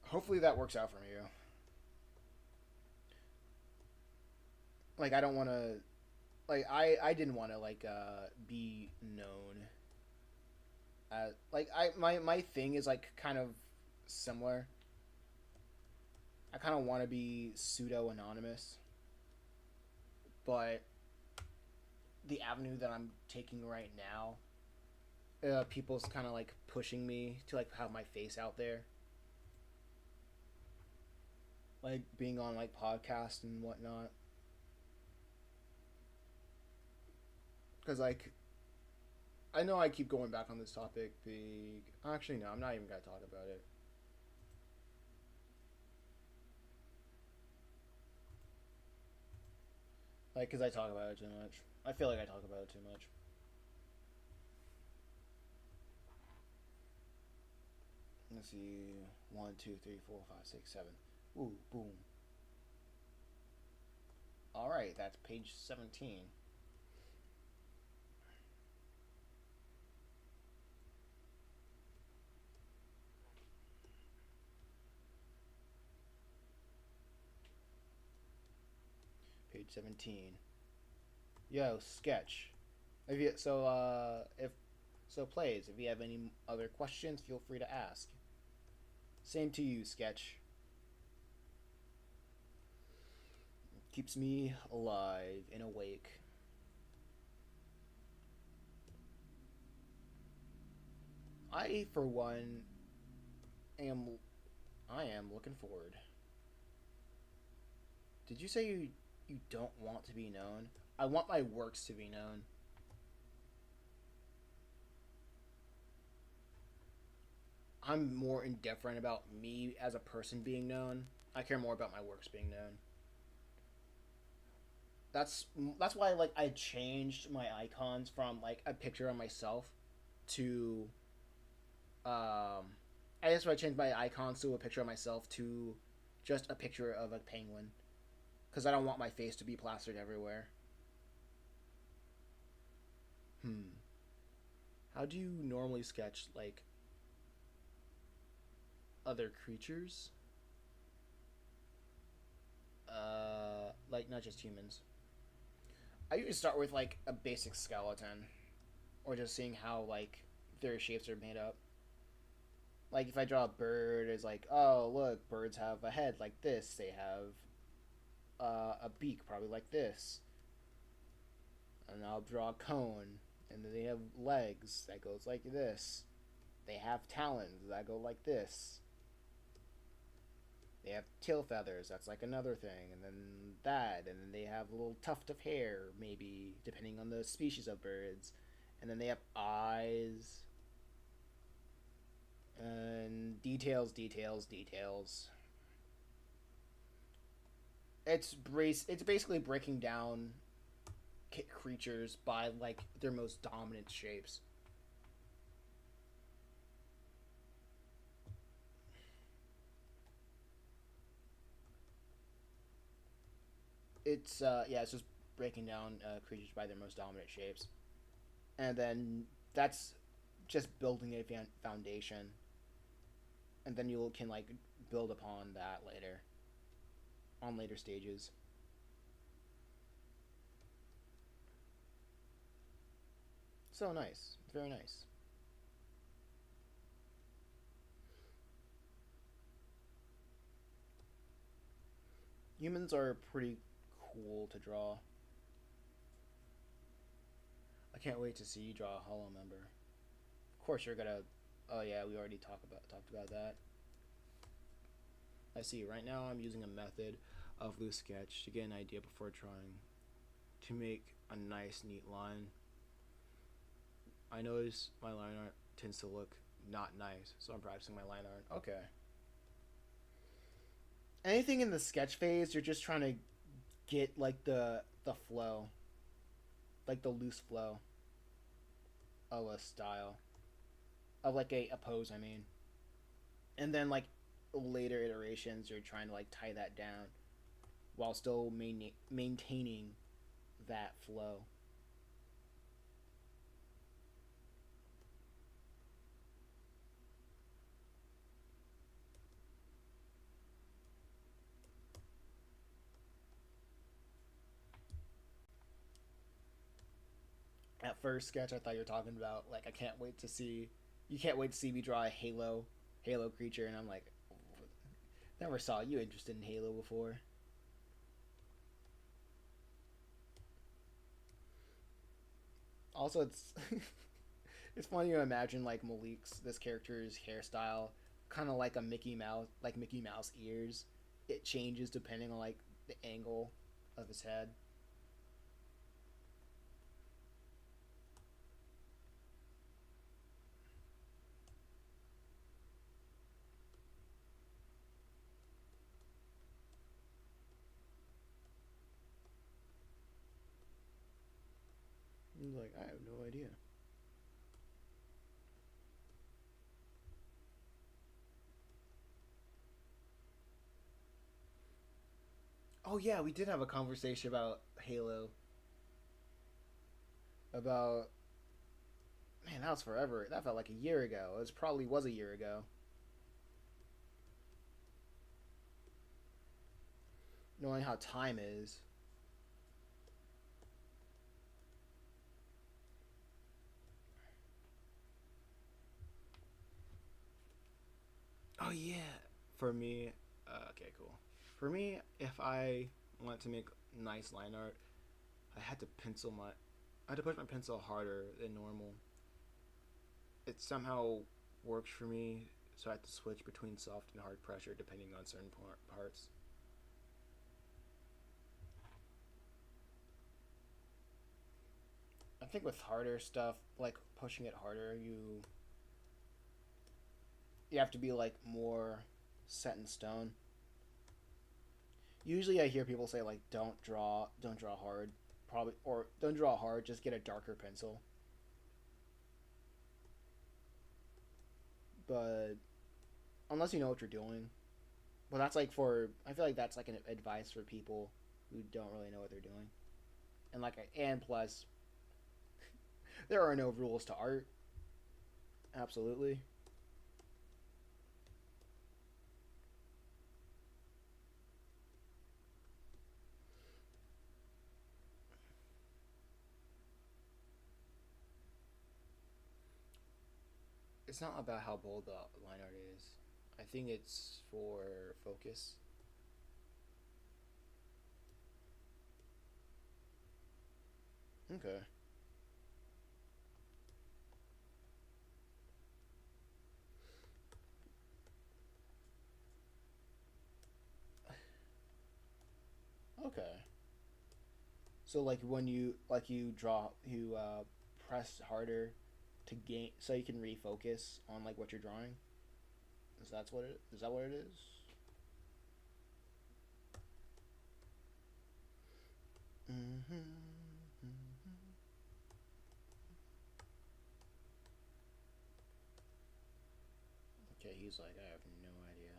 S1: Hopefully that works out for you. Like I don't want to, like I didn't want to like be known as like my thing is like kind of similar. I kind of want to be pseudo anonymous, but the avenue that I'm taking right now, people's kind of like pushing me to like have my face out there, like being on like podcasts and whatnot. Because like I know I keep going back on this topic. Actually no, I'm not even gonna talk about it. Like, because I talk about it too much. I feel like I talk about it too much. Let's see. One, two, three, four, five, six, seven. Ooh, boom. Alright, that's page 17. Page 17. Yo, sketch. If plays. If you have any other questions, feel free to ask. Same to you, sketch. Keeps me alive and awake. I, for one, am I am looking forward. Did you say you don't want to be known? I want my works to be known. I'm more indifferent about me as a person being known. I care more about my works being known. That's that's why like I changed my icons from like a picture of myself to I guess I changed my icons to a picture of myself to just a picture of a penguin because I don't want my face to be plastered everywhere. Hmm. How do you normally sketch like other creatures? Like not just humans. I usually start with like a basic skeleton, or just seeing how like their shapes are made up. Like if I draw a bird, it's like, oh look, birds have a head like this. They have a beak probably like this, and I'll draw a cone, and then they have legs that goes like this. They have talons that go like this. They have tail feathers. That's like another thing, and then that, and then they have a little tuft of hair, maybe depending on the species of birds, and then they have eyes and details, details, details. It's basically breaking down creatures by like their most dominant shapes. It's yeah, it's just breaking down creatures by their most dominant shapes, and then that's just building a foundation, and then you can like build upon that later on later stages. So nice, very nice. Humans are pretty cool to draw. I can't wait to see you draw a hollow member. Of course, you're gonna. Oh yeah, we already talked about that. I see. Right now, I'm using a method of loose sketch to get an idea before trying to make a nice, neat line. I notice my line art tends to look not nice, so I'm practicing my line art. Okay. Anything in the sketch phase, you're just trying to get like the flow, like the loose flow of a style of like a pose. I mean, and then like later iterations, you're trying to like tie that down while still maintaining that flow. At first sketch, I thought you were talking about like I can't wait to see. You can't wait to see me draw a Halo creature, and I'm like, never saw you interested in Halo before. Also, it's it's funny to imagine like Malik's this character's hairstyle, kind of like Mickey Mouse ears. It changes depending on like the angle of his head. He's like, I have no idea. Oh yeah, we did have a conversation about Halo. About man, that was forever. That felt like a year ago. It was probably was a year ago. Knowing how time is. Oh yeah. For me, okay, cool. For me, if I wanted to make nice line art, I had to push my pencil harder than normal. It somehow works for me, so I have to switch between soft and hard pressure depending on certain parts. I think with harder stuff, like pushing it harder, you have to be like more set in stone. Usually, I hear people say like, don't draw hard, probably, or don't draw hard, just get a darker pencil. But unless you know what you're doing, well, that's like for I feel like that's like an advice for people who don't really know what they're doing. And plus, there are no rules to art. Absolutely. It's not about how bold the line art is. I think it's for focus. Okay. Okay. So like when you draw you press harder to gain so you can refocus on like what you're drawing. Is that what it is? Mm-hmm. Okay, he's like I have no idea.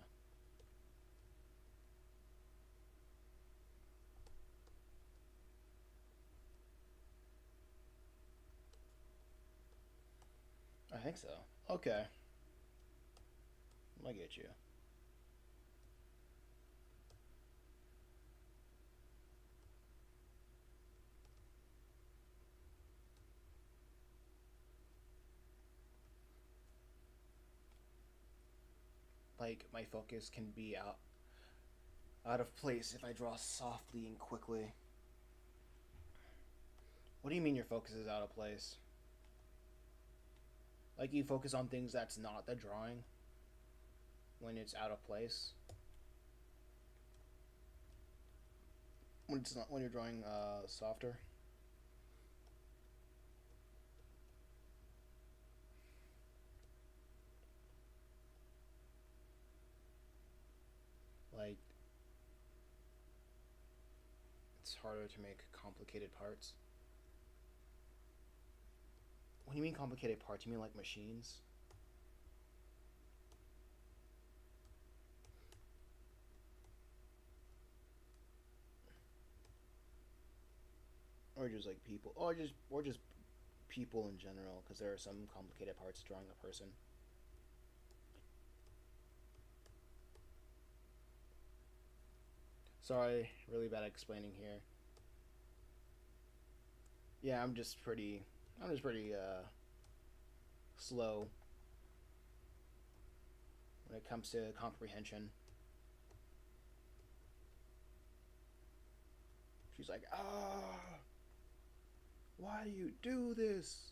S1: I think so. Okay, I get you. Like my focus can be out of place if I draw softly and quickly. What do you mean your focus is out of place? Like you focus on things that's not the drawing when it's out of place. When it's not when you're drawing softer. Like it's harder to make complicated parts. When you mean complicated parts, you mean like machines? Or just like people, or just people in general, because there are some complicated parts drawing a person. Sorry, really bad explaining here. Yeah, I'm just pretty slow when it comes to comprehension. She's like, why do you do this?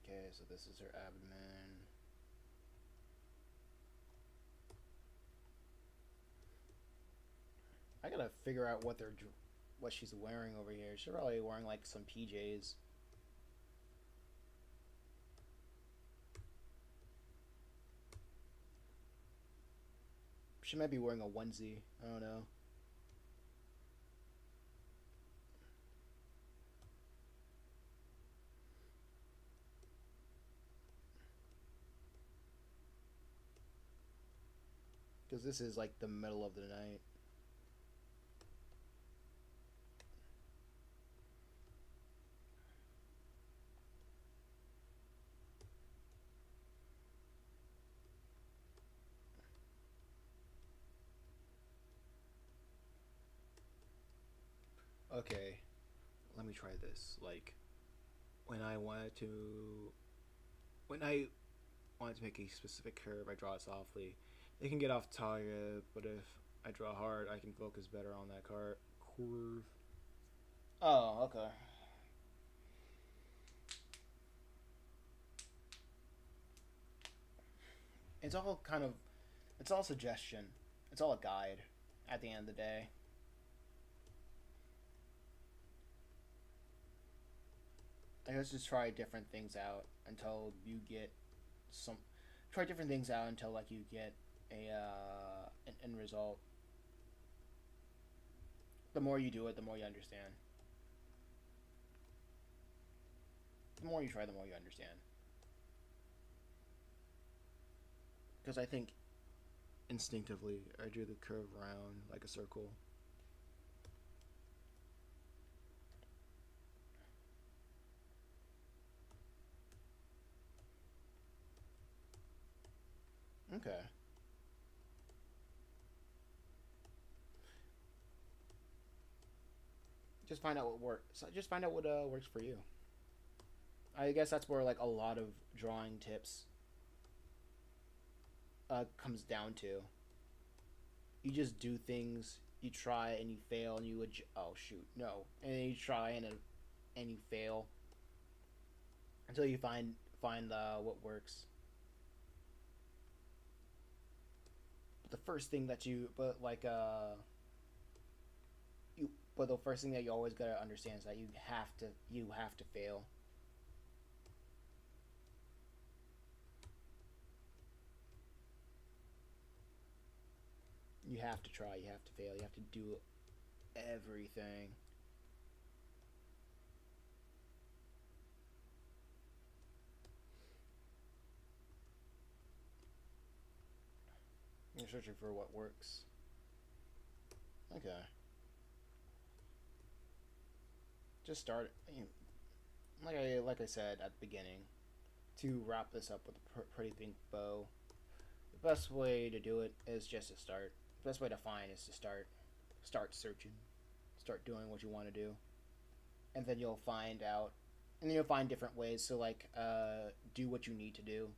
S1: Okay, so this is her abdomen. I gotta figure out what she's wearing over here. She's probably wearing like some PJs. She might be wearing a onesie. I don't know. Because this is like the middle of the night. Okay, let me try this. Like when I wanted to when I wanted to make a specific curve, I draw it softly. It can get off target, but if I draw hard, I can focus better on that curve. Oh, okay. It's all kind of, it's all suggestion. It's all a guide at the end of the day. I guess just try different things out until you get some. Try different things out until like you get an end result. The more you do it, the more you understand. The more you try, the more you understand. Because I think instinctively I drew the curve around like a circle. Okay. Just find out what works. Just find out what works for you. I guess that's where like a lot of drawing tips comes down to. You just do things, you try and you fail, and you oh shoot no, and then you try and you fail until you find what works. But the first thing that you but like you but the first thing that you always gotta understand is that you have to fail. You have to try. You have to fail. You have to do everything. You're searching for what works. Okay. Just start. Like I said at the beginning, to wrap this up with a pretty pink bow. The best way to do it is just to start. The best way to find is to start. Start searching. Start doing what you want to do, and then you'll find out. And then you'll find different ways to like do what you need to do.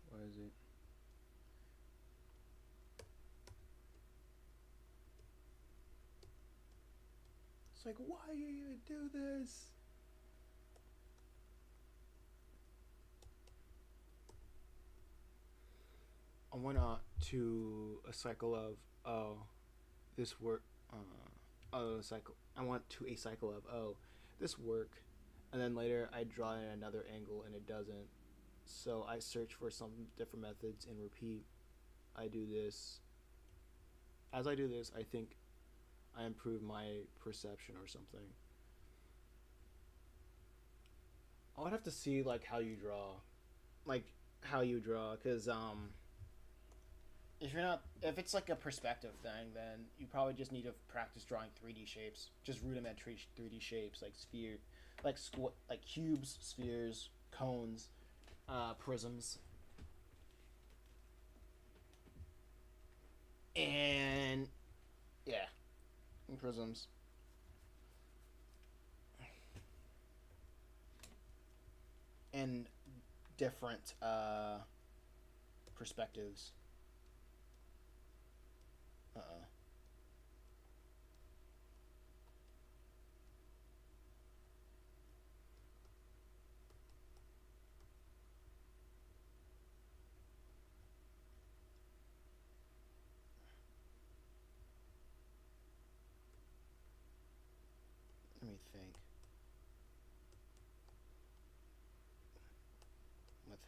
S1: What is it? It's like, why do you even do this? I went to a cycle of this work. Cycle. I went to a cycle of this work, and then later I draw in another angle and it doesn't. So I search for some different methods and repeat. I do this. As I do this, I think I improve my perception or something. I would have to see like how you draw, like how you draw, because if it's like a perspective thing, then you probably just need to practice drawing 3D shapes, just rudimentary 3D shapes like sphere, like cubes, spheres, cones, prisms, and yeah, and prisms, and different perspectives. Uh. Let me think.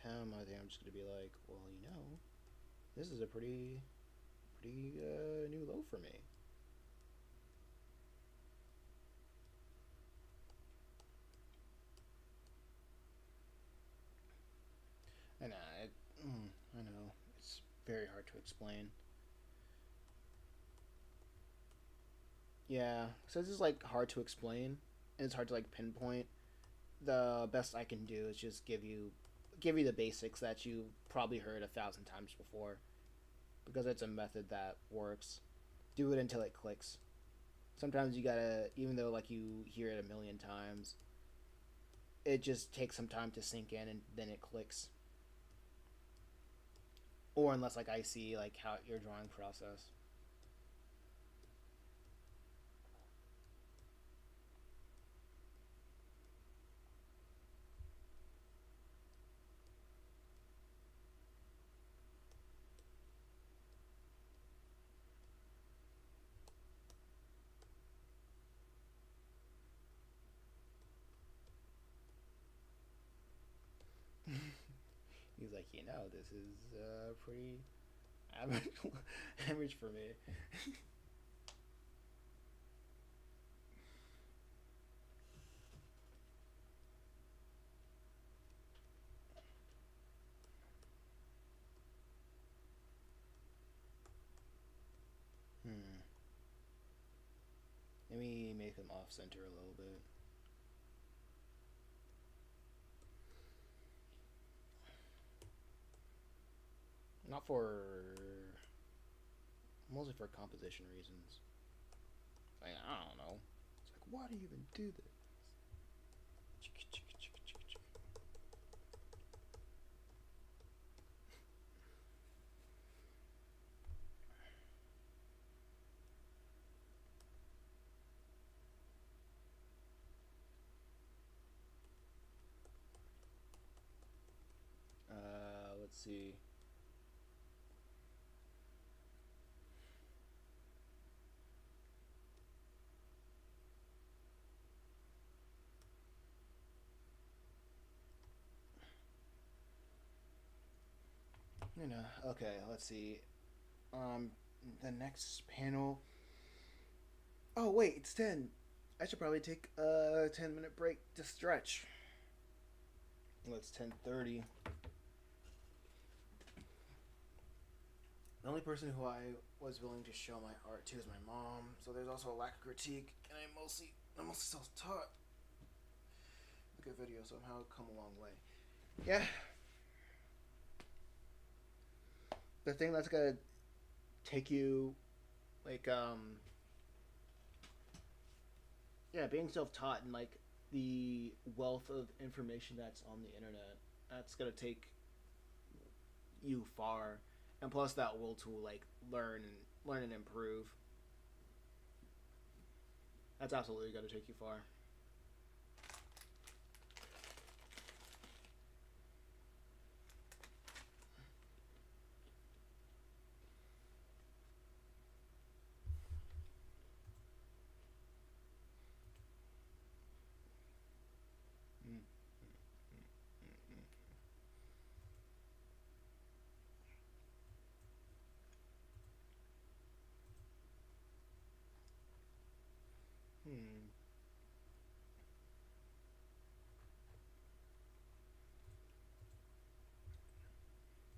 S1: with him, I think I'm just gonna be like, well, this is a pretty new low for me. I know, I know, it's very hard to explain. Yeah, so this is like hard to explain, and it's hard to like pinpoint. The best I can do is just give you the basics that you probably heard 1,000 times before, because it's a method that works. Do it until it clicks. Sometimes you gotta, even though like you hear it a million times, it just takes some time to sink in, and then it clicks. Or unless like I see like how your drawing process. He's like, this is pretty average, average for me. Hmm. Let me make them off center a little bit. Not for, mostly for composition reasons. Like, I don't know. It's like, why do you even do this? Let's see. Okay, let's see. Um, the next panel. Oh wait, it's 10. I should probably take a 10-minute break to stretch. Well, it's 10:30. The only person who I was willing to show my art to is my mom. So there's also a lack of critique, and I'm mostly self-taught. Look at video somehow come a long way. Yeah. The thing that's gonna take you, like, yeah, being self-taught and like the wealth of information that's on the internet, that's gonna take you far, and plus that will to like learn and improve. That's absolutely gonna take you far. Mm. Hmm.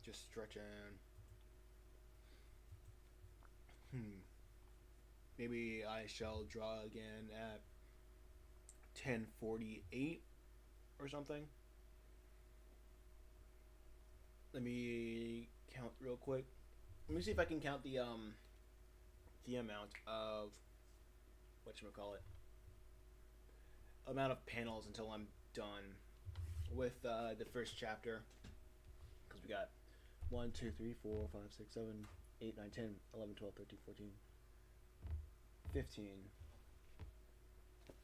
S1: Just stretching. Hmm. Maybe I shall draw again at 10:48 or something. Let me count real quick. Let me see if I can count the amount of whatchamacallit, amount of panels until I'm done with the first chapter. Because we got 1, 2, 3, 4, 5, 6, 7, 8, 9, 10, 11, 12, 13, 14,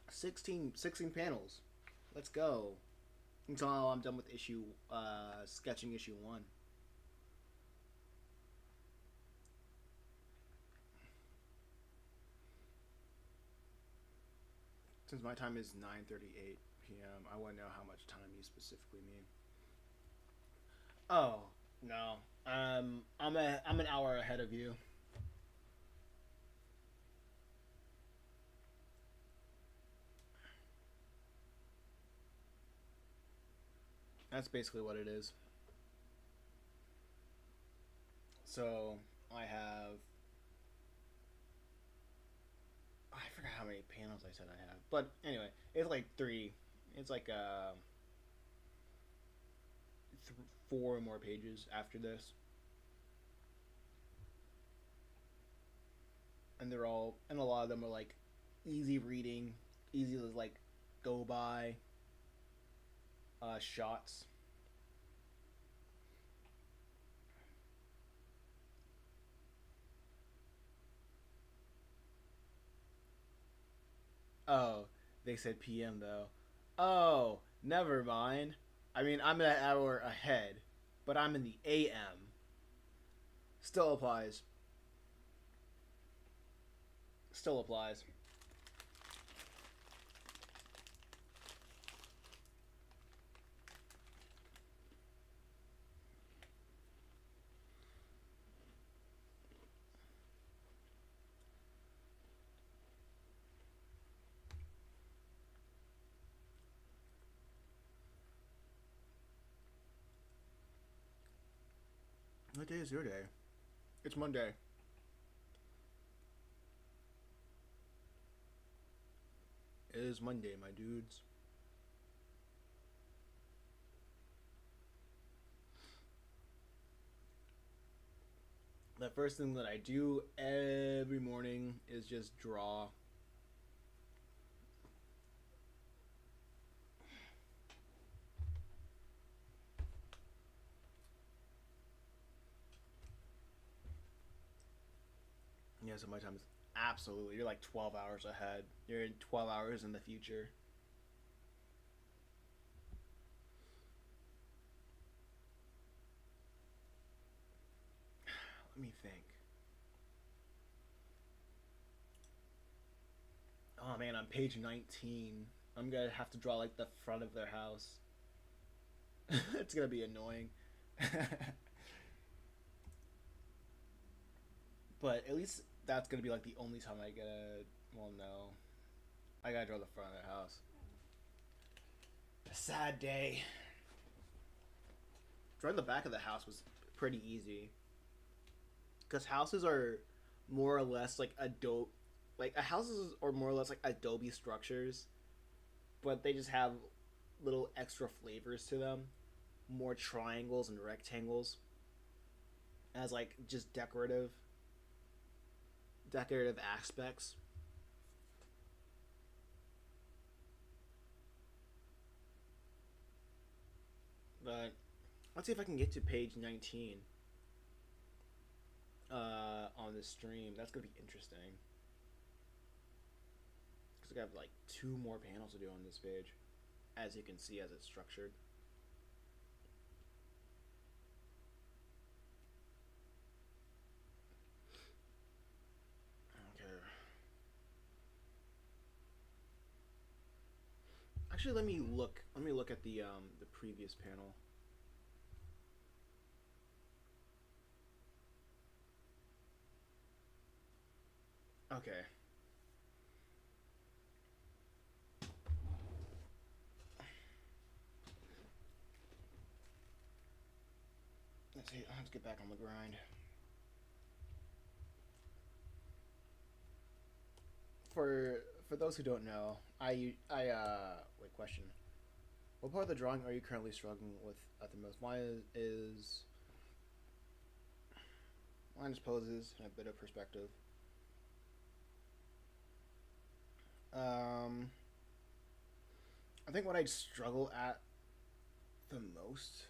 S1: 15, 16 panels. Let's go. Until I'm done with sketching issue 1. Since my time is 9:38 p.m., I want to know how much time you specifically mean. Oh no, I'm an hour ahead of you. That's basically what it is. So I have, I forgot how many panels I said I have, but anyway, it's like three. It's like four more pages after this, and they're all, and a lot of them are like easy reading, easy to like go by shots. Oh, they said PM though. Oh, never mind. I mean, I'm an hour ahead, but I'm in the AM. Still applies. Still applies. What day is your day? It's Monday. It is Monday, my dudes. The first thing that I do every morning is just draw. Yeah, so my time is absolutely. You're like 12 hours ahead. You're 12 hours in the future. Let me think. Oh man, on page 19, I'm gonna have to draw like the front of their house. It's gonna be annoying. But at least that's gonna be like the only time I get a. Well, no. I gotta draw the front of their house. A sad day. Drawing the back of the house was pretty easy. Because houses are more or less like Adobe. Like, houses are more or less like Adobe structures, but they just have little extra flavors to them. More triangles and rectangles as like just decorative aspects. But let's see if I can get to page 19 on this stream. That's gonna be interesting because I have like two more panels to do on this page, as you can see as it's structured. Okay. Actually, let me look. Let me look at the previous panel. Okay. Let's see. Let's get back on the grind. For those who don't know, wait, question. What part of the drawing are you currently struggling with at the most? Mine is poses and a bit of perspective. Um, I think what I'd struggle at the most.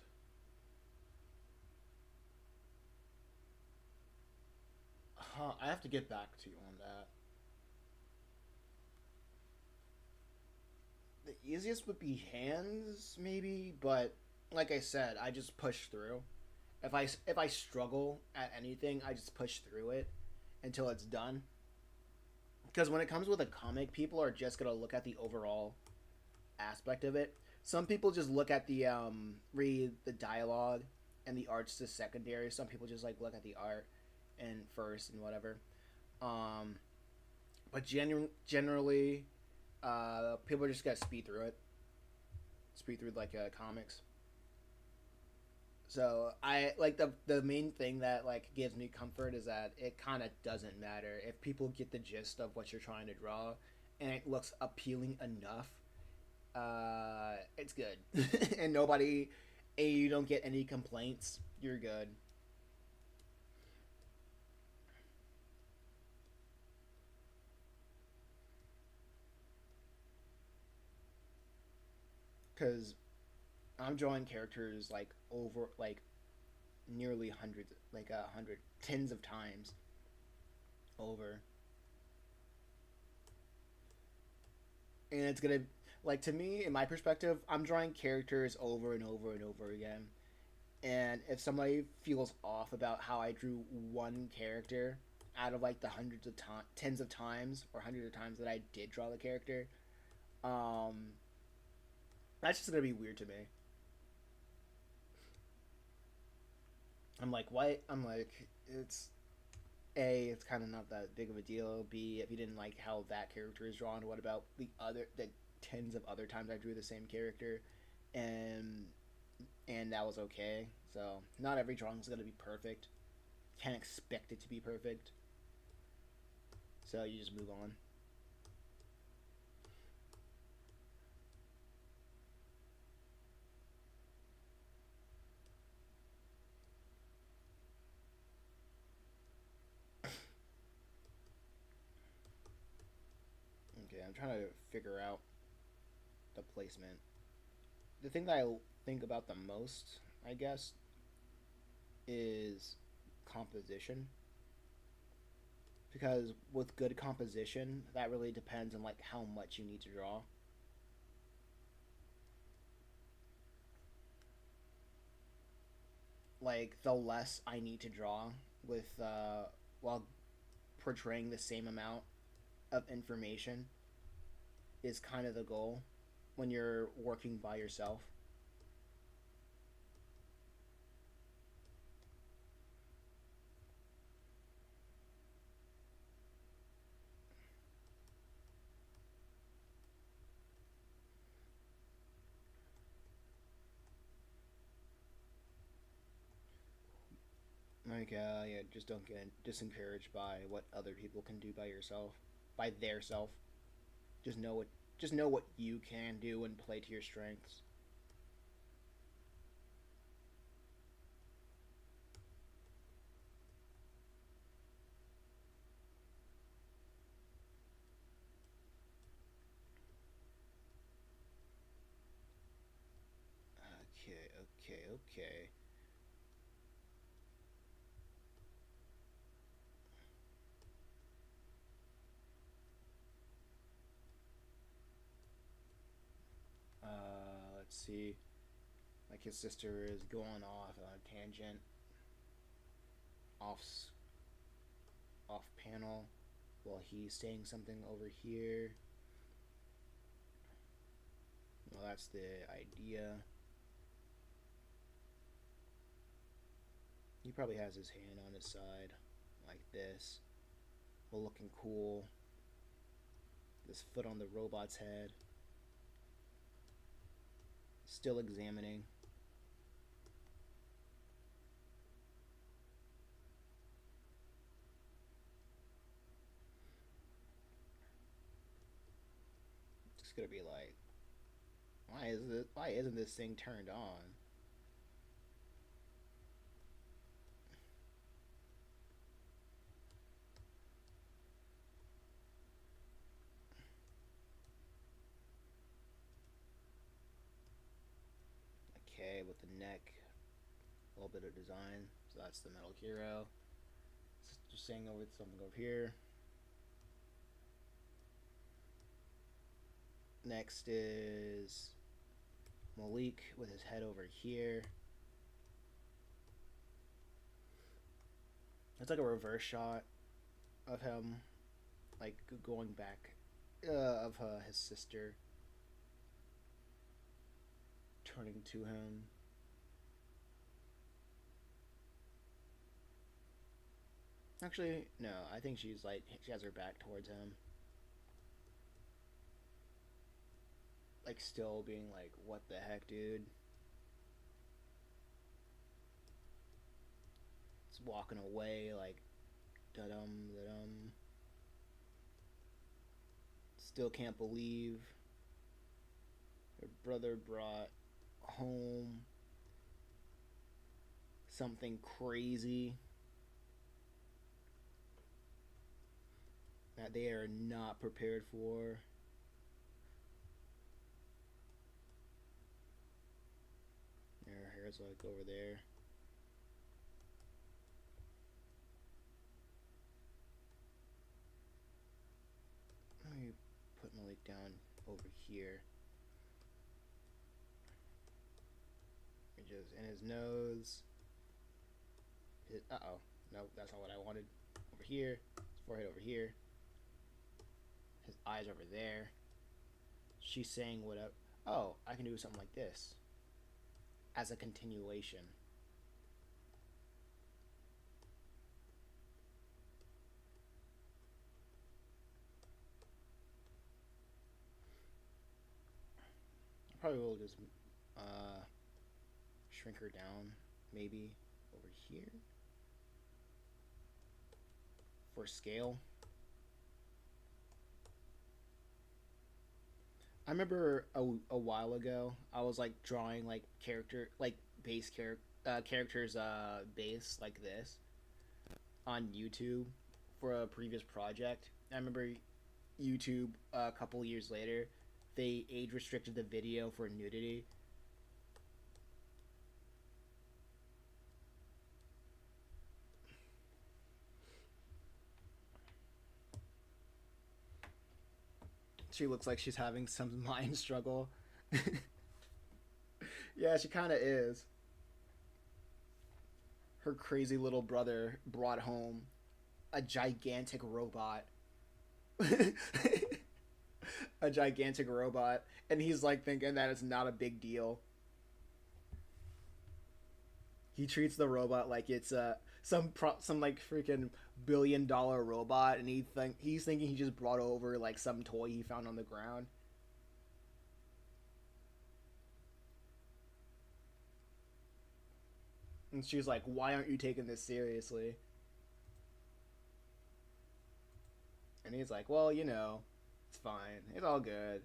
S1: Huh, I have to get back to you on that. The easiest would be hands, maybe, but like I said, I just push through. If I struggle at anything, I just push through it until it's done. Because when it comes with a comic, people are just gonna look at the overall aspect of it. Some people just look at the read the dialogue and the art's just secondary. Some people just like look at the art and first and whatever. Um, but generally, people just gotta speed through it, speed through like comics. So I like the main thing that like gives me comfort is that it kind of doesn't matter if people get the gist of what you're trying to draw, and it looks appealing enough. It's good, and nobody, and you don't get any complaints. You're good. Because I'm drawing characters like over like nearly hundreds, like 100, tens of times over, and it's gonna like to me, in my perspective, I'm drawing characters over and over and over again. And if somebody feels off about how I drew one character out of like the hundreds of times, tens of times, or hundreds of times that I did draw the character, um, that's just gonna be weird to me. I'm like, what? I'm like, it's a, it's kind of not that big of a deal. B, if you didn't like how that character is drawn, what about the tens of other times I drew the same character, and that was okay. So not every drawing is gonna be perfect. Can't expect it to be perfect. So you just move on. Okay, I'm trying to figure out the placement. The thing that I think about the most, I guess, is composition. Because with good composition, that really depends on like how much you need to draw. Like the less I need to draw with while portraying the same amount of information is kind of the goal when you're working by yourself. Like, yeah, just don't get disencouraged by what other people can do by yourself, by their self. Just know what, just know what you can do and play to your strengths. Okay, okay, okay. Let's see. Like his sister is going off on a tangent, off off panel, while he's saying something over here. Well, that's the idea. He probably has his hand on his side, like this, while looking cool. This foot on the robot's head. Still examining. Just gonna be like, why is this? Why isn't this thing turned on? Okay, with the neck, a little bit of design. So that's the metal hero. Just saying over something over here. Next is Malik with his head over here. It's like a reverse shot of him, like going back, of his sister turning to him. Actually, no. I think she's like she has her back towards him, like still being like, "What the heck, dude?" It's walking away like, da dum da dum. Still can't believe her brother brought home something crazy that they are not prepared for. Her hair's like over there. Let me put Malik down over here. Just in his nose. Uh oh. No, that's not what I wanted. Over here. His forehead over here. His eyes over there. She's saying whatever. Oh, I can do something like this as a continuation. I probably will just shrink her down, maybe over here for scale. I remember a while ago I was like drawing like character like base character characters base like this on YouTube for a previous project. I remember YouTube a couple years later they age restricted the video for nudity. She looks like she's having some mind struggle. Yeah, she kind of is. Her crazy little brother brought home a gigantic robot. A gigantic robot, and he's like thinking that it's not a big deal. He treats the robot like it's some like freaking $1 billion robot, and he's thinking he just brought over like some toy he found on the ground. And she's like, "Why aren't you taking this seriously?" And he's like, "Well, it's fine. It's all good.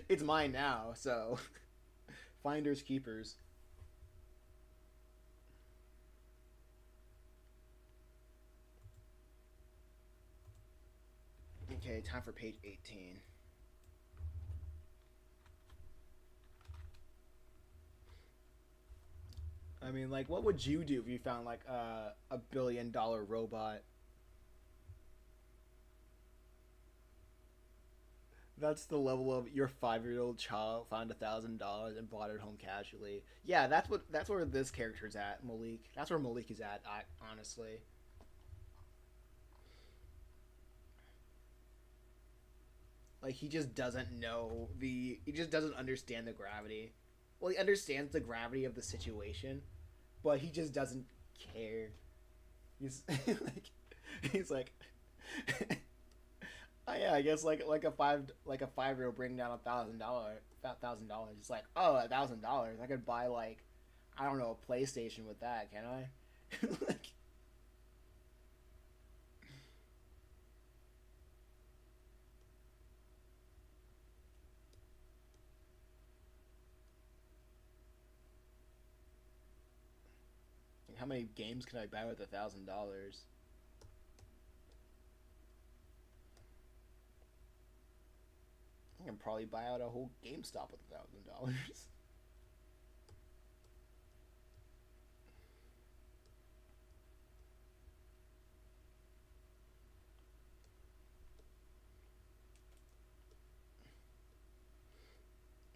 S1: It's mine now, so finders keepers." Okay, time for page 18. I mean, like, what would you do if you found like a $1 billion robot? That's the level of your 5-year-old child found $1,000 and brought it home casually. Yeah, that's where this character's at, Malik. That's where Malik is at, honestly. Like he just doesn't know he just doesn't understand the gravity. Well, he understands the gravity of the situation, but he just doesn't care. He's he's like oh yeah, I guess like a 5-year-old bringing down $1,000. It's like, oh, $1,000. I could buy like I don't know a PlayStation with that, can I? Like, how many games can I buy with $1,000? I can probably buy out a whole GameStop with $1,000.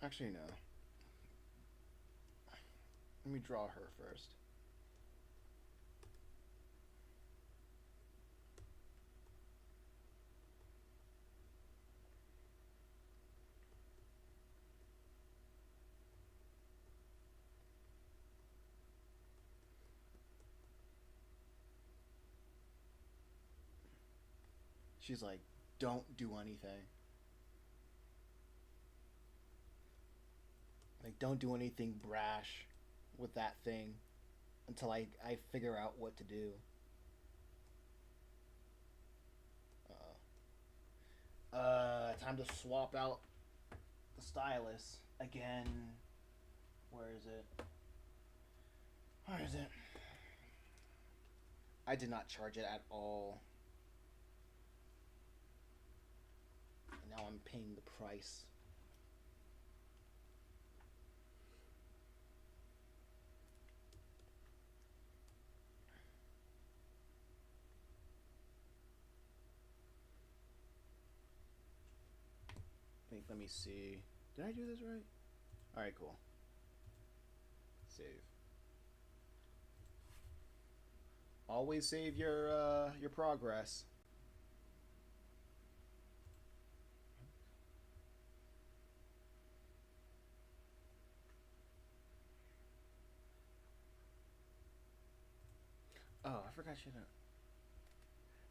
S1: Actually, no. Let me draw her first. She's like, don't do anything. Like, don't do anything brash with that thing until I figure out what to do. Time to swap out the stylus again. Where is it? Where is it? I did not charge it at all. And now I'm paying the price. Let me see. Did I do this right? Alright, cool. Save. Always save your progress. Oh, I forgot you.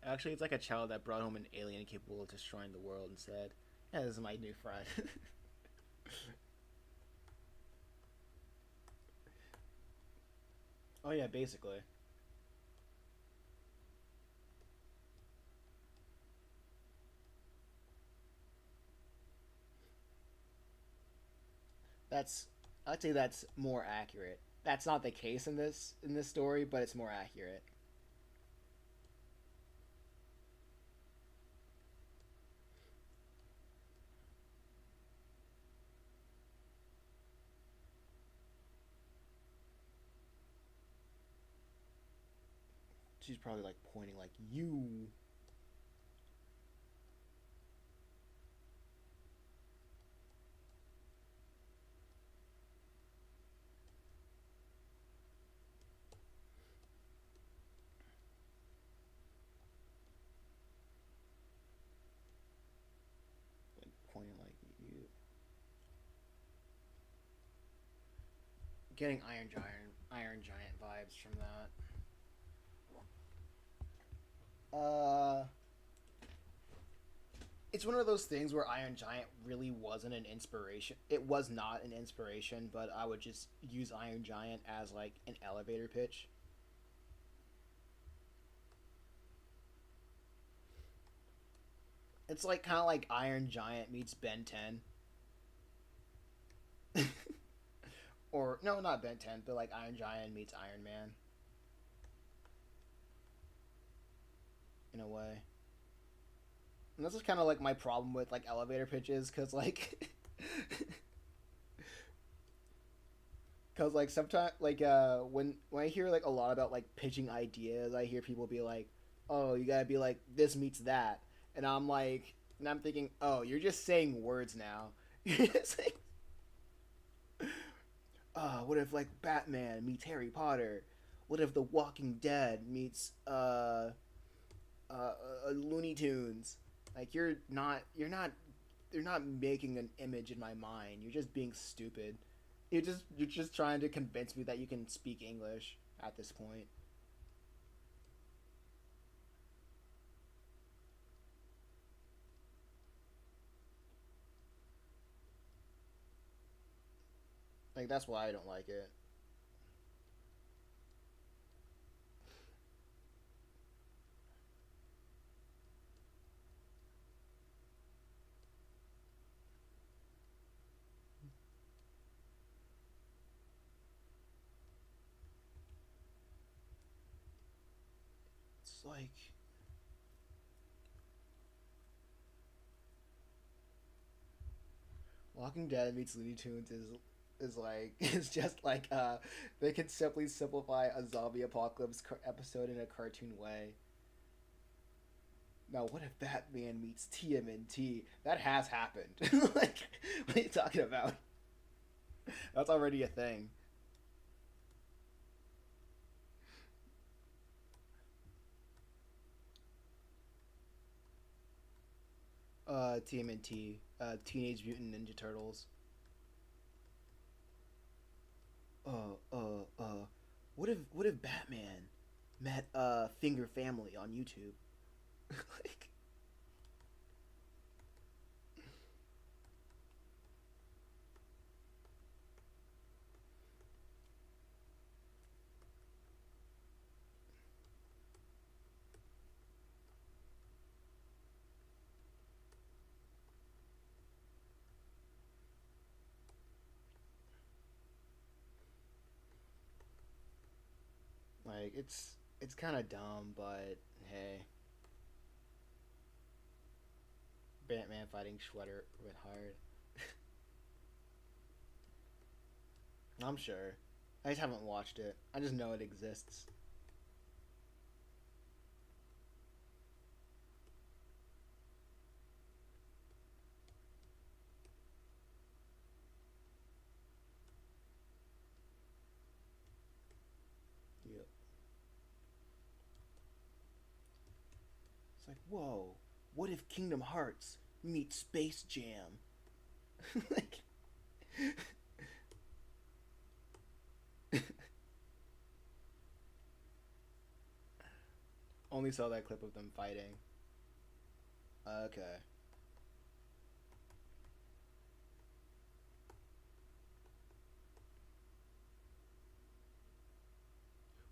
S1: Actually, it's like a child that brought home an alien capable of destroying the world and said, "Yeah, this is my new friend." Oh yeah, basically. That's I'd say that's more accurate. That's not the case in this story, but it's more accurate. She's probably like pointing like you. Like pointing like you. Getting Iron Giant vibes from that. Uh it's one of those things where Iron Giant really wasn't an inspiration. It was not an inspiration, but I would just use Iron Giant as like an elevator pitch. It's like kind of like Iron Giant meets Ben 10. Or no, not Ben 10, but like Iron Giant meets Iron Man in a way. And this is kind of like my problem with like elevator pitches cuz like cuz like sometimes like when I hear like a lot about like pitching ideas, I hear people be like, "Oh, you got to be like this meets that." And I'm like and I'm thinking, "Oh, you're just saying words now." You're just saying, what if like Batman meets Harry Potter? What if The Walking Dead meets Looney Tunes? Like you're not making an image in my mind. You're just being stupid. You're just trying to convince me that you can speak English at this point. Like that's why I don't like it. It's like Walking Dead meets Looney Tunes is like it's just like they can simply simplify a zombie apocalypse episode in a cartoon way. Now, what if Batman meets TMNT? That has happened. Like, what are you talking about? That's already a thing. TMNT, Teenage Mutant Ninja Turtles. Uh, uh, uh. What if Batman met Finger Family on YouTube? Like, Like it's kind of dumb, but hey, Batman fighting Shredder went hard. I'm sure. I just haven't watched it. I just know it exists. Yep. It's like, whoa, what if Kingdom Hearts meets Space Jam? Like, only saw that clip of them fighting. Okay.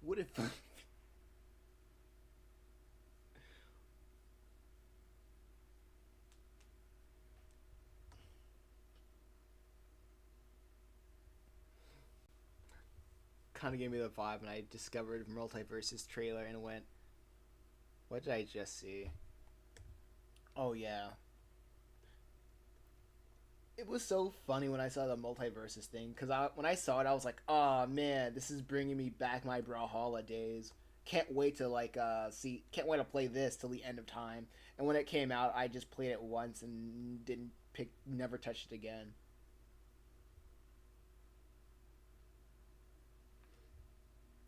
S1: What if kind of gave me the vibe when I discovered Multiverse's trailer and went, what did I just see? Oh yeah. It was so funny when I saw the Multiverses thing because when I saw it, I was like, "Oh man, this is bringing me back my Brawlhalla days. Can't wait to can't wait to play this till the end of time." And when it came out, I just played it once and never touched it again.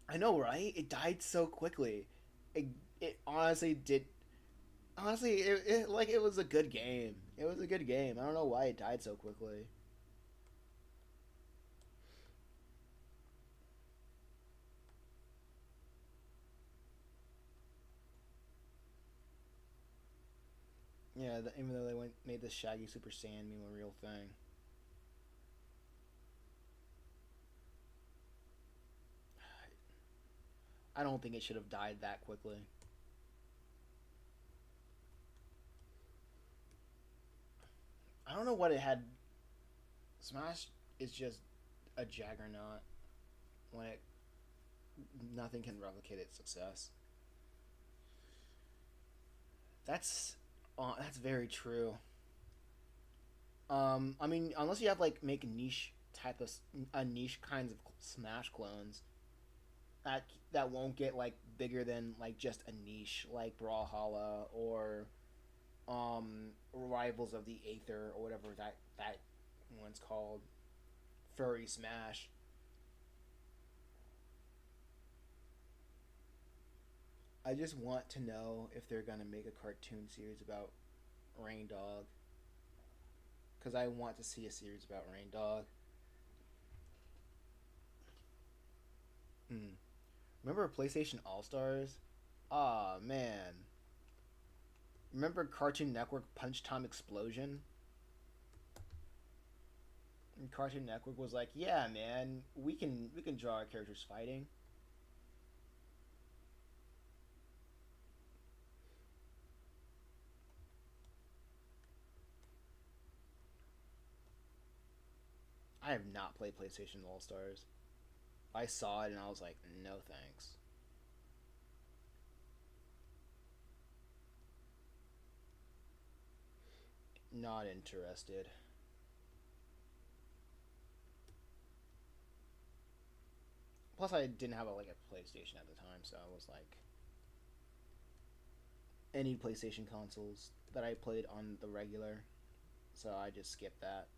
S1: I know, right? It died so quickly. It it honestly did. Honestly, it was a good game. It was a good game. I don't know why it died so quickly. Yeah, even though they made the Shaggy Super Saiyan meme a real thing. I don't think it should have died that quickly. I don't know what it had. Smash is just a juggernaut when it nothing can replicate its success. That's very true. I mean, unless you have like make a niche kinds of Smash clones that won't get like bigger than like just a niche like Brawlhalla or Rivals of the Aether or whatever that one's called, Furry Smash. I just want to know if they're gonna make a cartoon series about Rain Dog because I want to see a series about Rain Dog. Hmm. Remember PlayStation All Stars? Ah man. Remember Cartoon Network Punch Time Explosion? And Cartoon Network was like, "Yeah, man, we can draw our characters fighting." I have not played PlayStation All Stars. I saw it and I was like, "No thanks." Not interested. Plus, I didn't have a PlayStation at the time, so I was like, any PlayStation consoles that I played on the regular, so I just skipped that.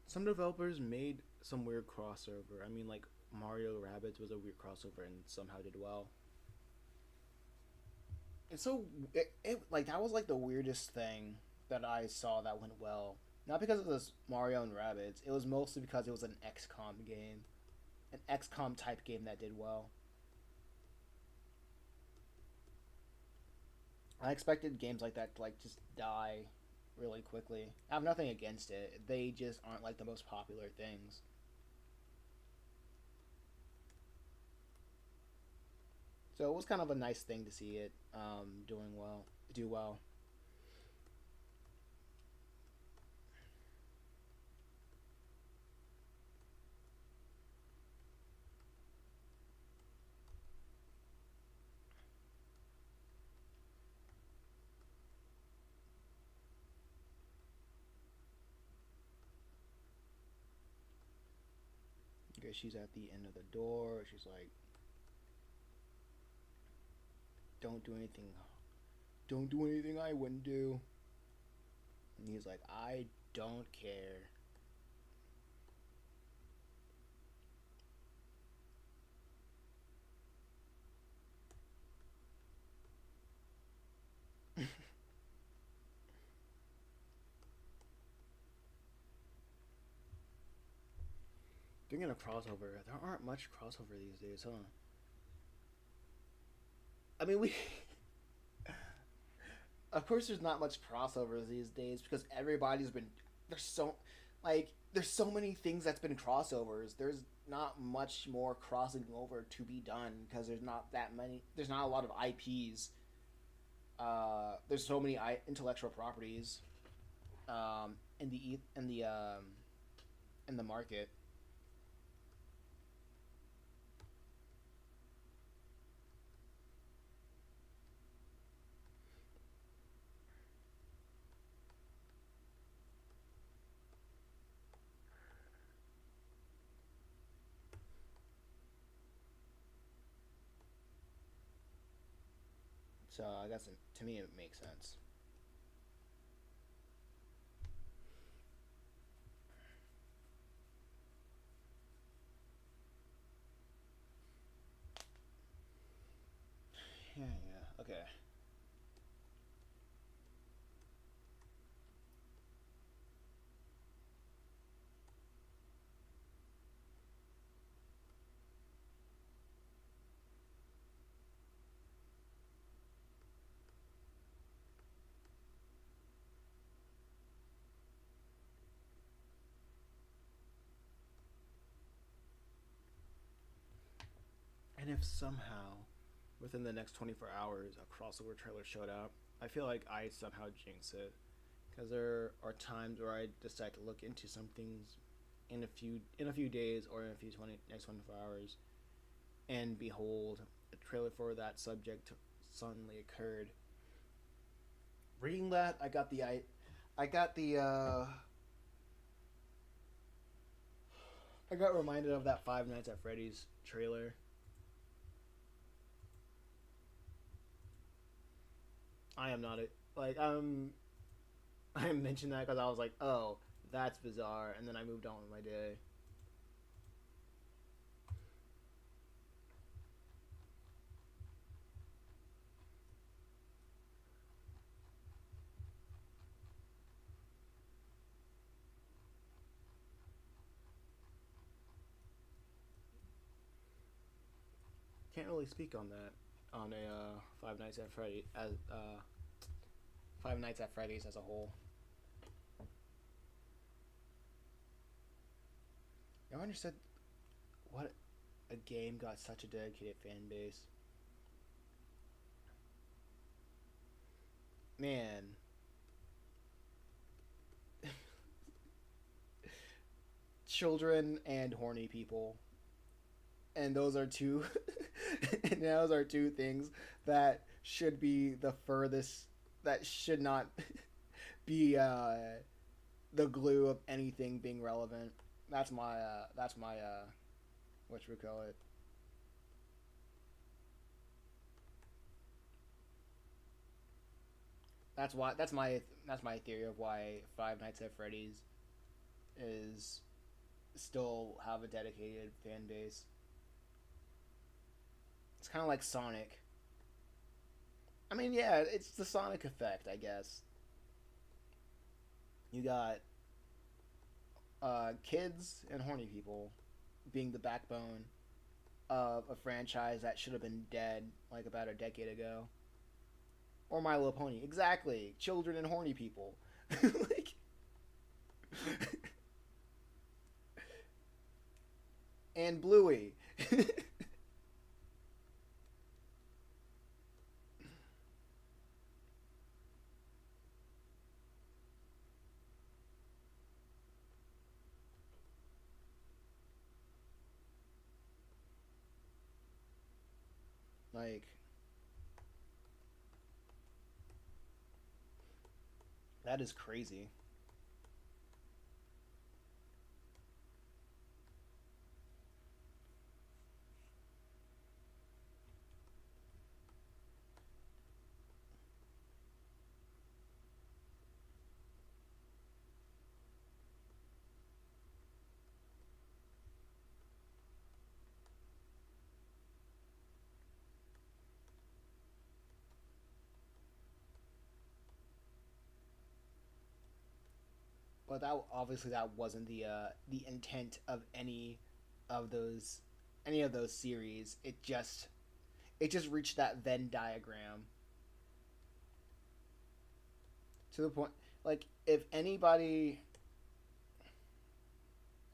S1: Some developers made some weird crossover. I mean, like Mario Rabbids was a weird crossover and somehow did well. And so like that was like the weirdest thing that I saw that went well. Not because it was Mario and Rabbids. It was mostly because it was an XCOM game, an XCOM type game that did well. I expected games like that to like just die really quickly. I have nothing against it. They just aren't like the most popular things. So it was kind of a nice thing to see it do well. I guess she's at the end of the door. She's like, don't do anything. Don't do anything I wouldn't do. And he's like, I don't care. Thinking of crossover, there aren't much crossover these days, huh? I mean, we. Of course, there's not much crossovers these days because everybody's been. There's so. There's so many things that's been crossovers. There's not much more crossing over to be done because there's not that many. There's not a lot of IPs. There's so many intellectual properties in the market. So I guess to me it makes sense. Yeah, yeah, okay. And if somehow within the next 24 hours a crossover trailer showed up, I feel like I somehow jinx it. Because there are times where I decide to look into some things in a few days or in a few next 24 hours, and behold, a trailer for that subject suddenly occurred. Reading that, I got the I got reminded of that Five Nights at Freddy's trailer. I am not a like I mentioned that because I was like, oh, that's bizarre, and then I moved on with my day. Can't really speak on that on a Five Nights at Freddy's as a whole. I never understood what a game got such a dedicated fan base. Man, children and horny people, and those are two. And those are two things that should be the furthest. That should not be the glue of anything being relevant. That's my what should we call it? That's my theory of why Five Nights at Freddy's is still have a dedicated fan base. It's kind of like Sonic. I mean, yeah, it's the Sonic effect, I guess. You got kids and horny people being the backbone of a franchise that should have been dead like about a decade ago. Or My Little Pony, exactly. Children and horny people, like, and Bluey. Like, that is crazy. but that obviously that wasn't the intent of of those any of those series. It just reached that Venn diagram to the point, like, if anybody,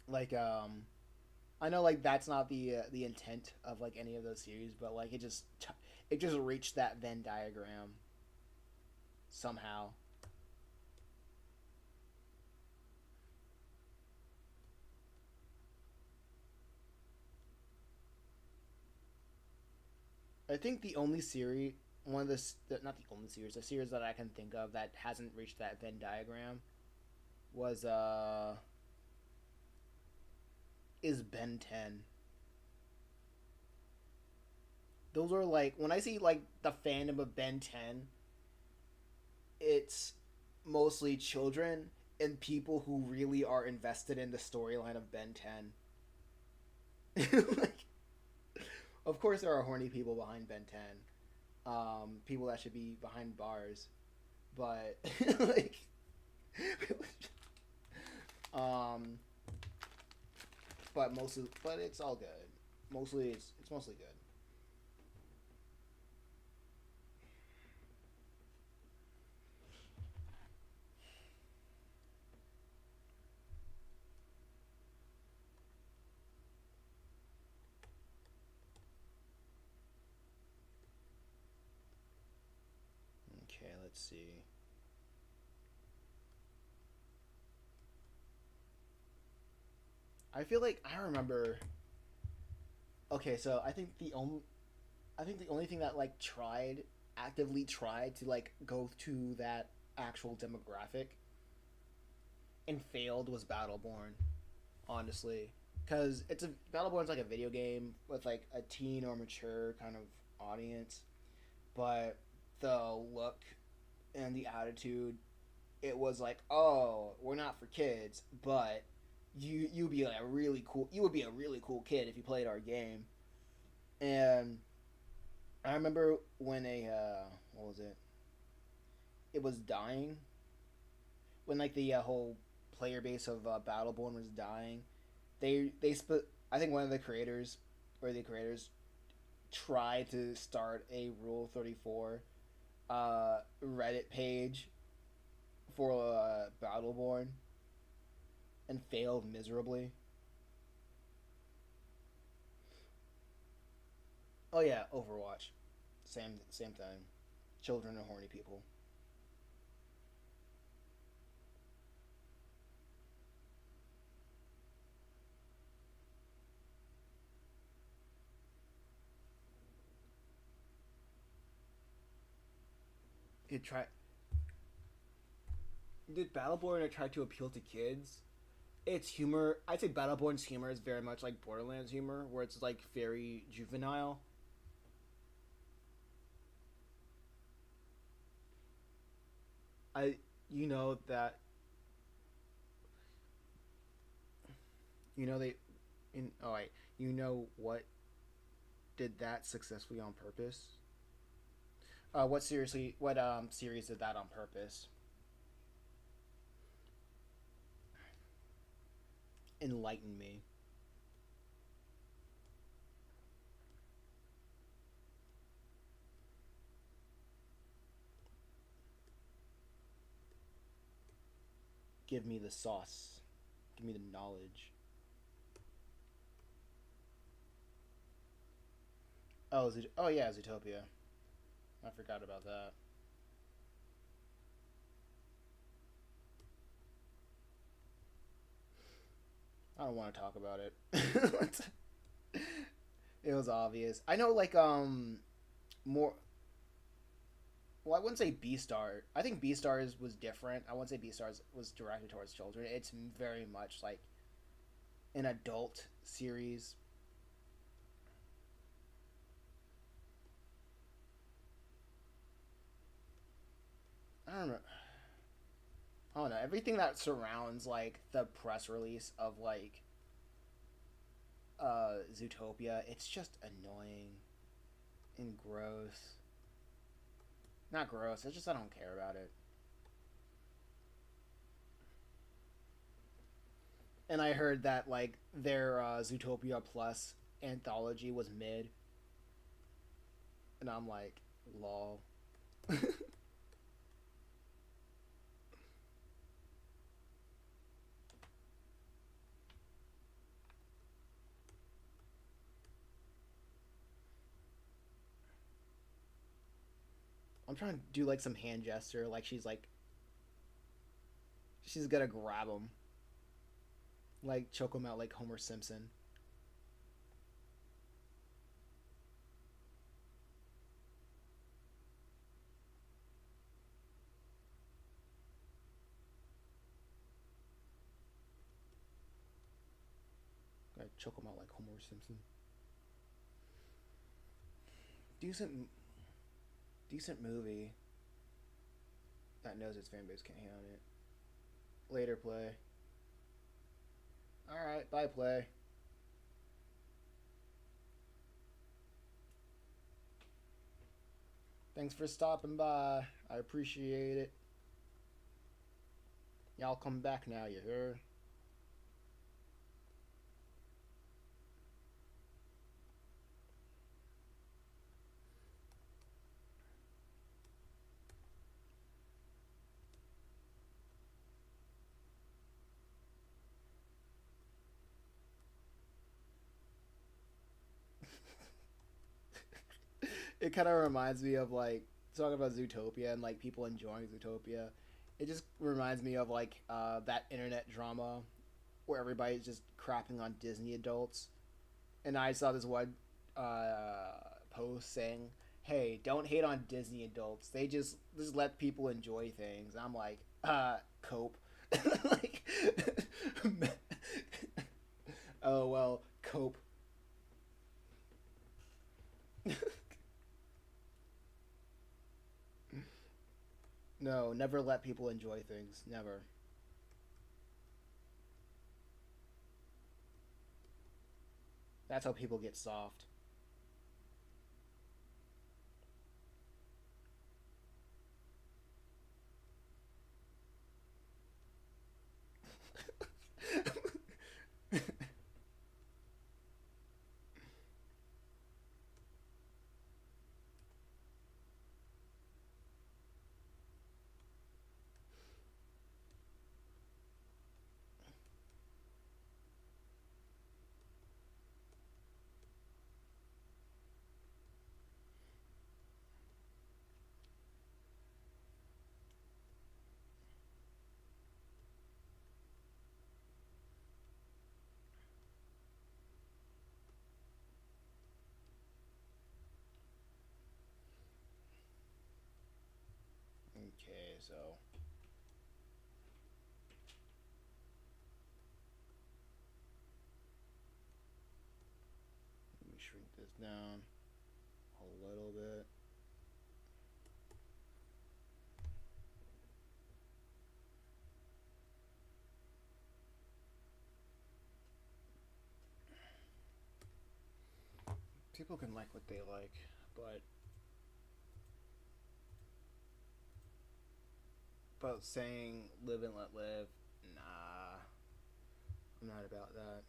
S1: like, I know, like, that's not the intent of, like, any of those series, but, like, it just reached that Venn diagram somehow. I think the only series, one of not the only series, the series that I can think of that hasn't reached that Venn diagram was is Ben 10. Those are, like, when I see, like, the fandom of Ben 10, it's mostly children and people who really are invested in the storyline of Ben 10. Like, of course, there are horny people behind Ben 10, people that should be behind bars, but like, um, but it's all good. It's mostly good. Okay, let's see. I feel like I remember. Okay, so I think the only thing that, like, actively tried to, like, go to that actual demographic and failed was Battleborn, honestly, because Battleborn's like a video game with, like, a teen or mature kind of audience, but the look and the attitude, it was like, oh, we're not for kids, but you would be a really cool kid if you played our game. And I remember when what was it? It was dying, when, like, the whole player base of Battleborn was dying. They split. I think one of the creators or the creators tried to start a Rule 34 Reddit page for Battleborn and failed miserably. Oh yeah, Overwatch, same thing. Children are horny people. It try Did Battleborn try to appeal to kids? Its humor, I'd say Battleborn's humor is very much like Borderlands humor, where it's, like, very juvenile. I you know that you know they in oh wait you know what did that successfully on purpose? What series did that on purpose? Enlighten me. Give me the sauce. Give me the knowledge. Oh yeah, Zootopia. I forgot about that. I don't want to talk about it. It was obvious. I know, like, more. Well, I wouldn't say Beastar. I think Beastars was different. I wouldn't say Beastars was directed towards children. It's very much like an adult series. I don't know. I don't know. Everything that surrounds, like, the press release of, like, Zootopia, it's just annoying and gross. Not gross. It's just I don't care about it. And I heard that like their Zootopia Plus anthology was mid, and I'm like, lol. I'm trying to do like some hand gesture, like she's gonna grab him, like choke him out like Homer Simpson. Gonna choke him out like Homer Simpson. Decent, decent movie that knows its fan base can't hate on it. Later, play. All right, bye, play. Thanks for stopping by. I appreciate it. Y'all come back now, you heard? It kind of reminds me of like talking about Zootopia and like people enjoying Zootopia. It just reminds me of like that internet drama where everybody's just crapping on Disney adults. And I saw this one post saying, "Hey, don't hate on Disney adults. They just let people enjoy things." I'm like, cope. Like, oh well, cope. No, never let people enjoy things. Never. That's how people get soft. Okay, so let me shrink this down a little bit. People can like what they like, but saying live and let live, nah, I'm not about that.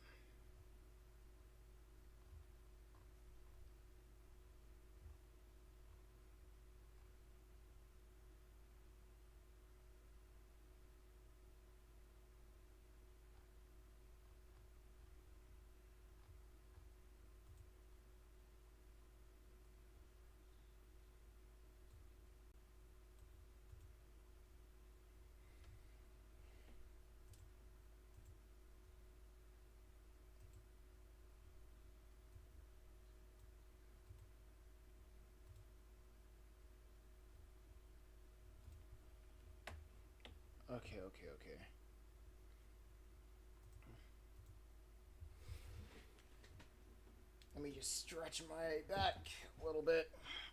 S1: Okay, okay, okay. Let me just stretch my back a little bit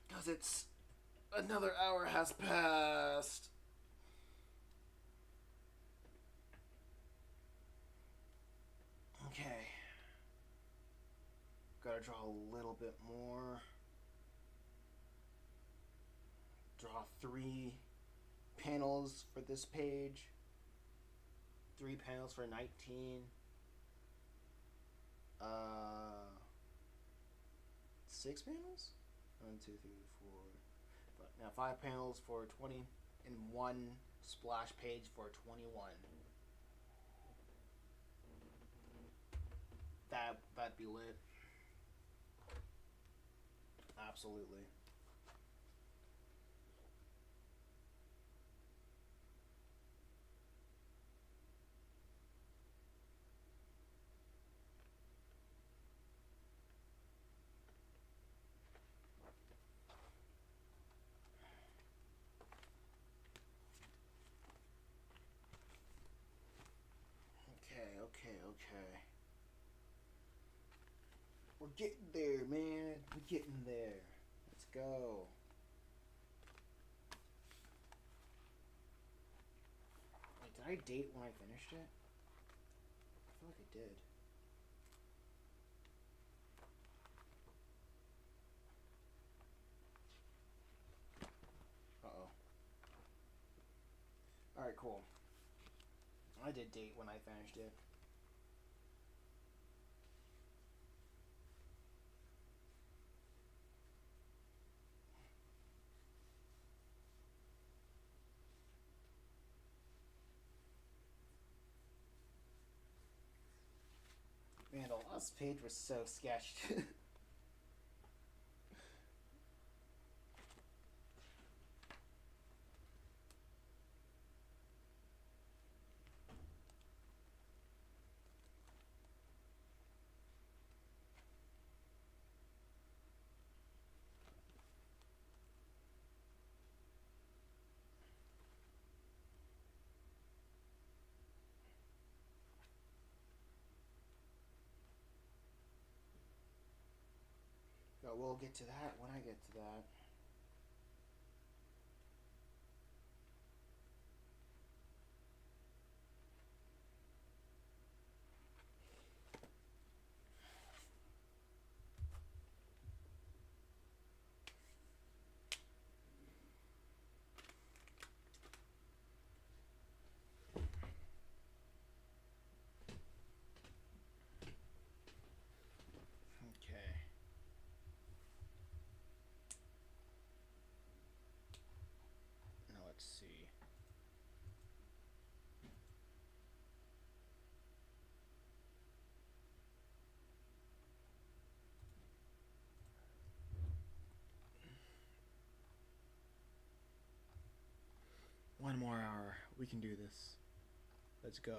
S1: because it's another hour has passed. Okay. Gotta draw a little bit more. Draw 3 panels for this page. 3 panels for 19. Uh, 6 panels. 1, 2, 3, 4. Now 5 panels for 20, and one splash page for 21. That'd be lit. Absolutely. Okay. We're getting there, man. We're getting there. Let's go. Wait, did I date when I finished it? I feel like I did. Uh-oh. Alright, cool. I did date when I finished it. Man, the last page was so sketched. But we'll get to that when I get to that. Okay. Now let's see. One more hour. We can do this. Let's go.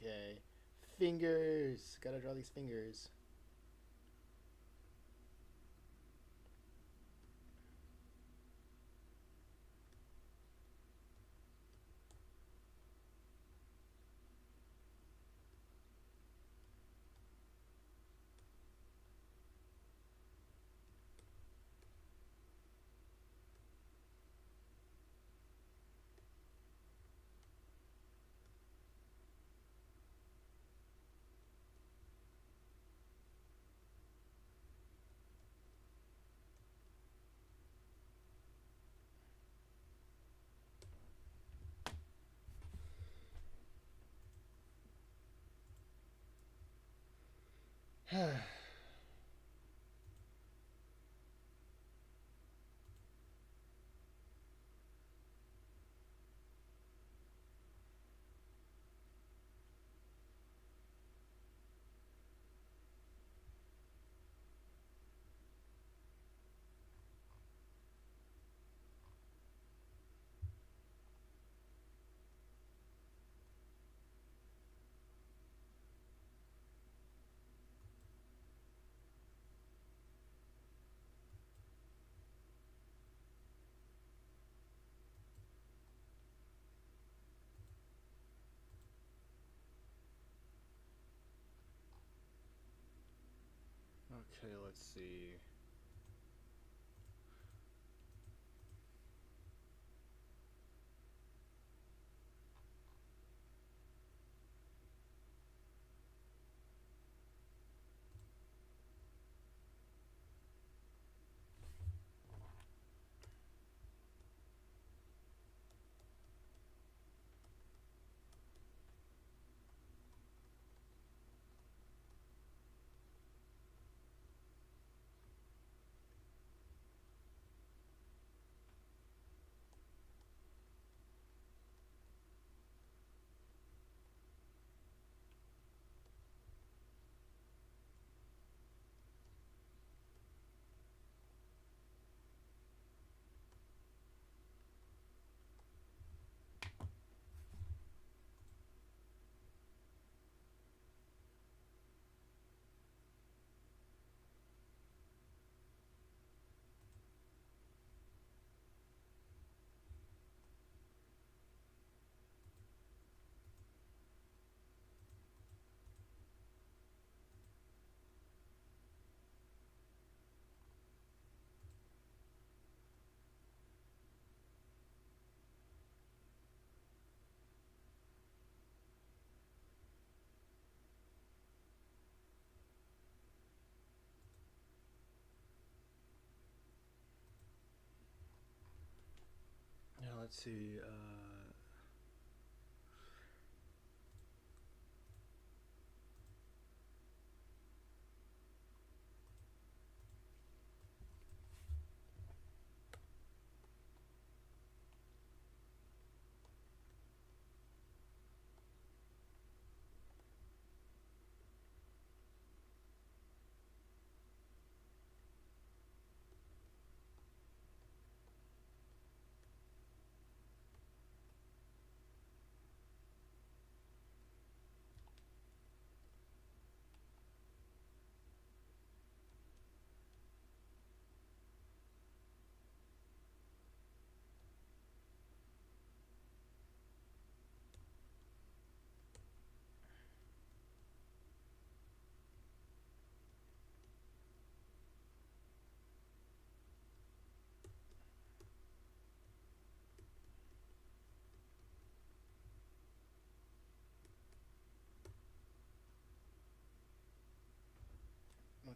S1: Okay. Fingers. Gotta draw these fingers. Okay, let's see. Now let's see.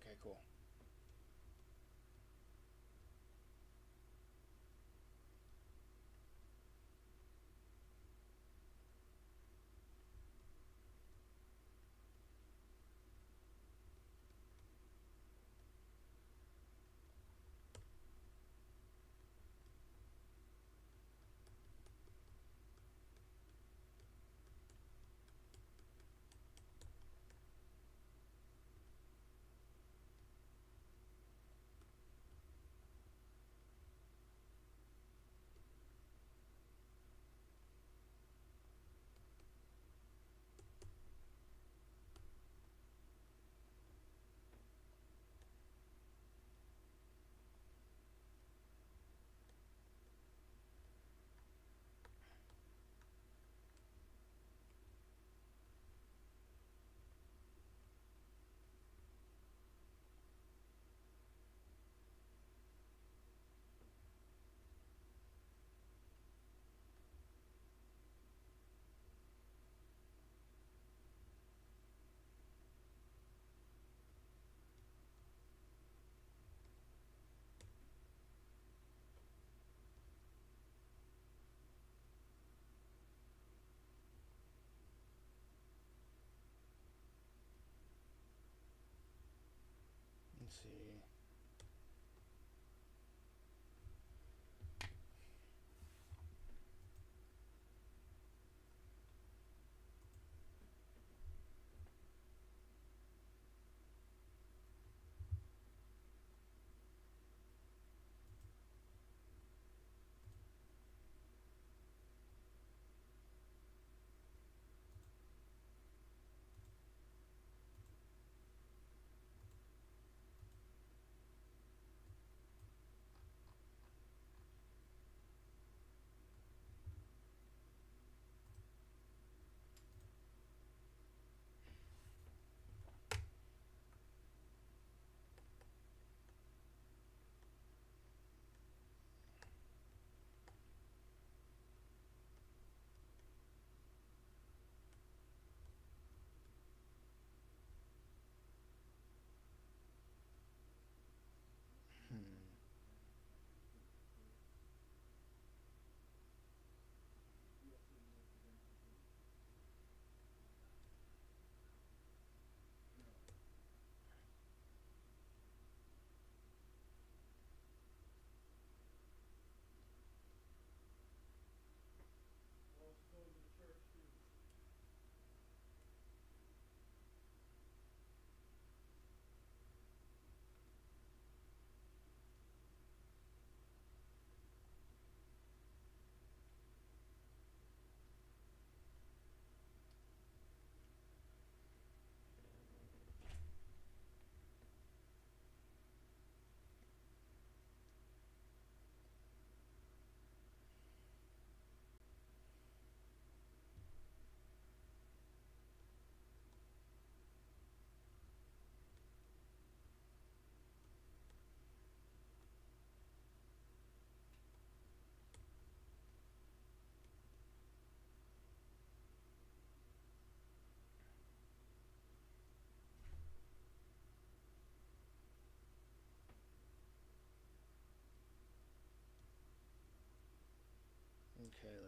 S1: Okay, cool.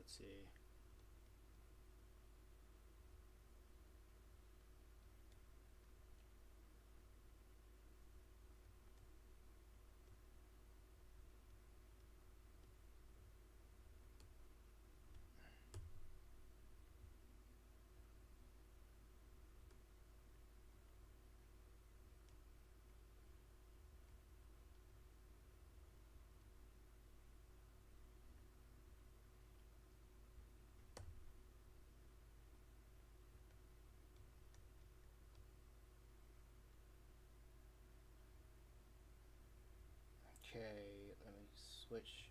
S1: let's see. Okay, let me switch.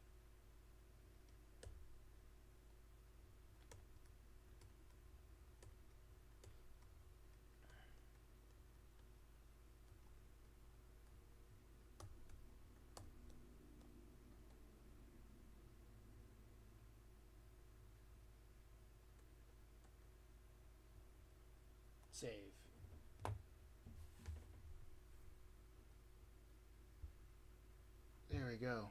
S1: Save. There we go.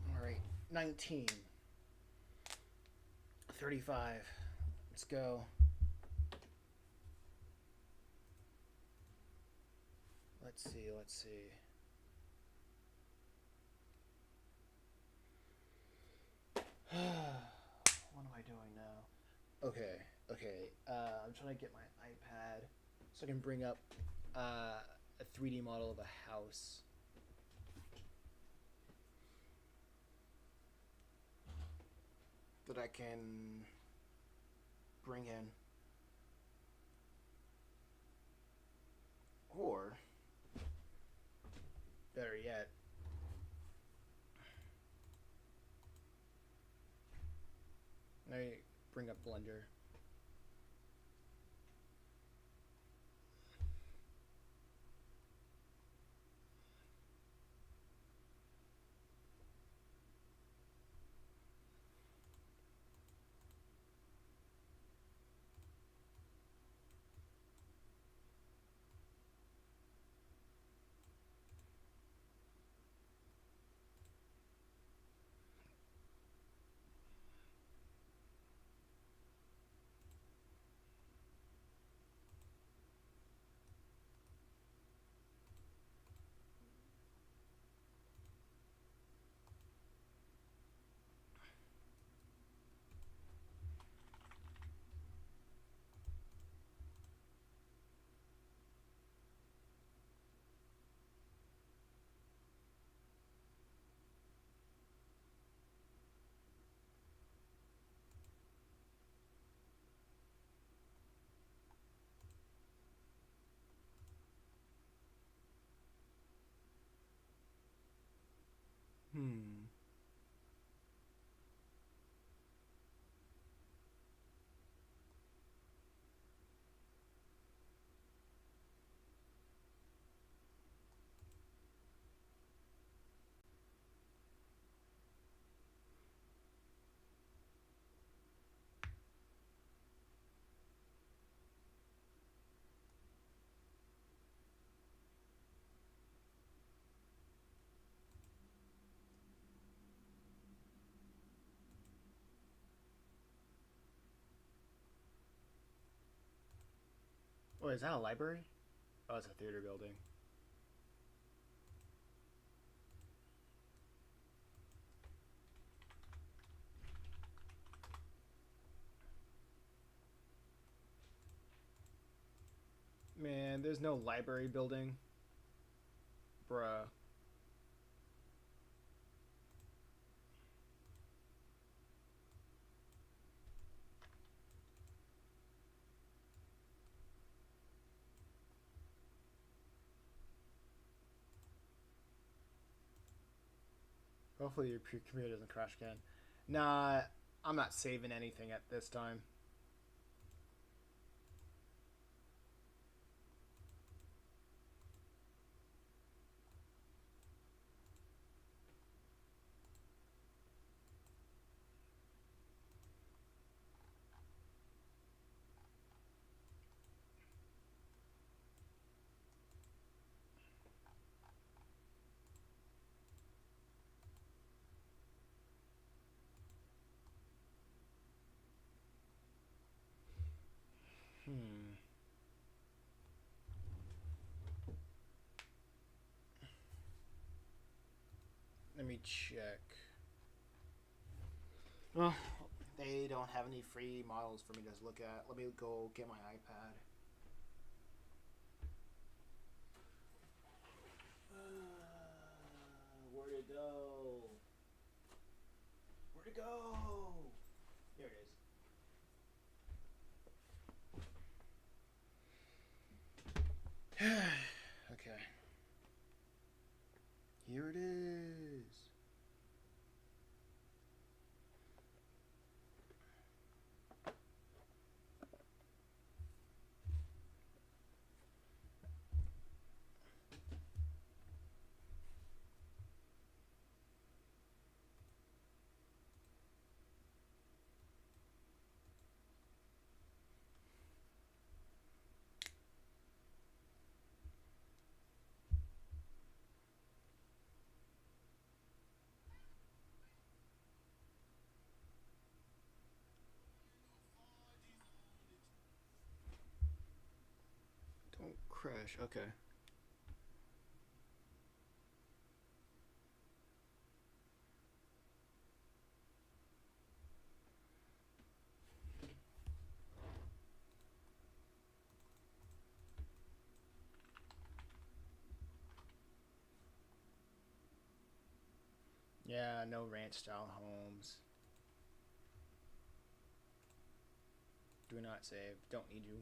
S1: All right, 19. 35. Let's go. Let's see. What am I doing now? Okay. I'm trying to get my iPad so I can bring up a 3D model of a house. That I can bring in. Or, better yet, let me bring up Blender. Oh, is that a library? Oh, it's a theater building. Man, there's no library building. Bruh. Hopefully your computer doesn't crash again. Nah, I'm not saving anything at this time. check. Well, they don't have any free models for me to look at. Let me go get my iPad. Where'd it go? Where'd it go? There it is. Okay. Here it is. Don't crash. Okay. Yeah, no ranch style homes. Do not save. Don't need you.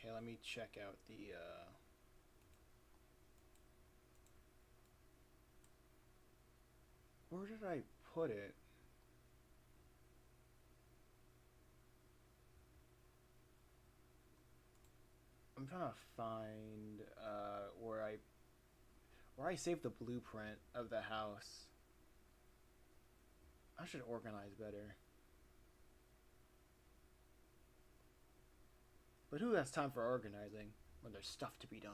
S1: Okay, let me check out the where did I put it? I'm trying to find where I saved the blueprint of the house. I should organize better. But who has time for organizing when there's stuff to be done?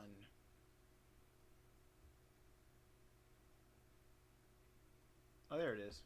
S1: Oh, there it is.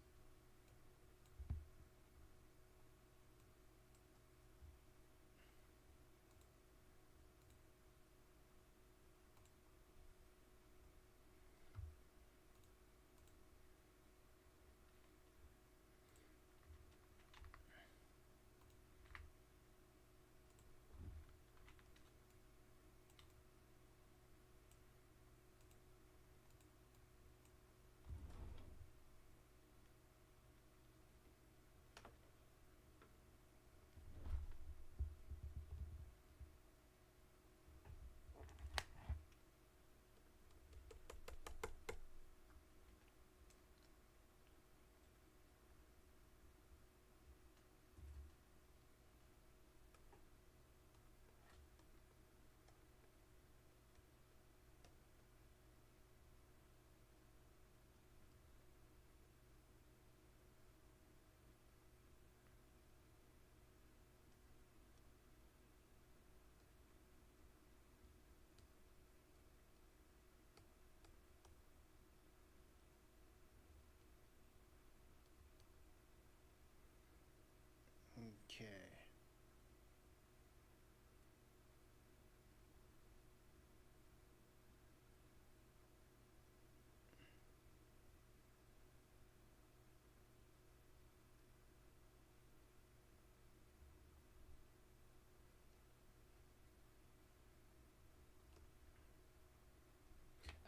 S1: Okay.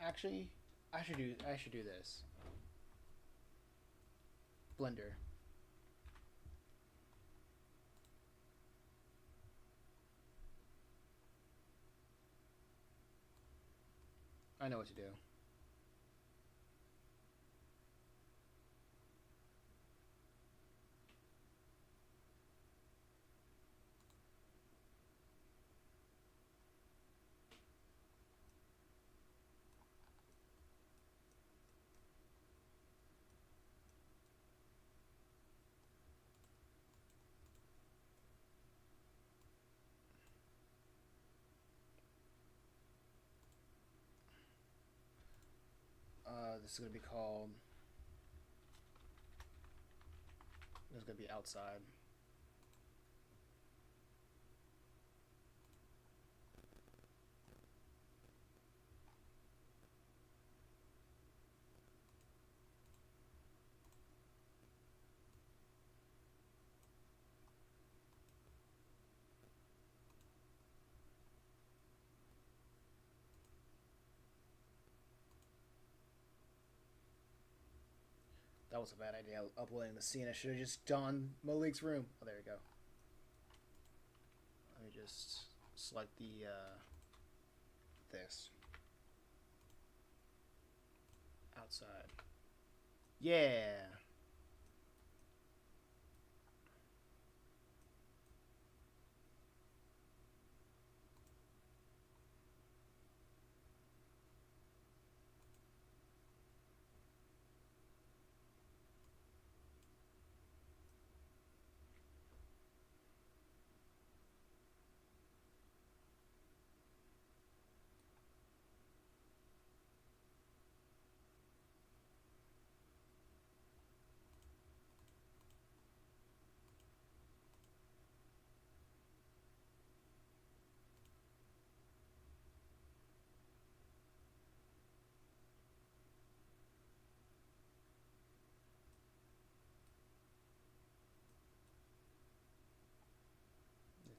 S1: Actually, I should do this. Blender. I know what to do. This is going to be called. This is going to be outside. That was a bad idea, uploading the scene. I should have just done Malik's room. Oh, there we go. Let me just select the, this. Outside. Yeah!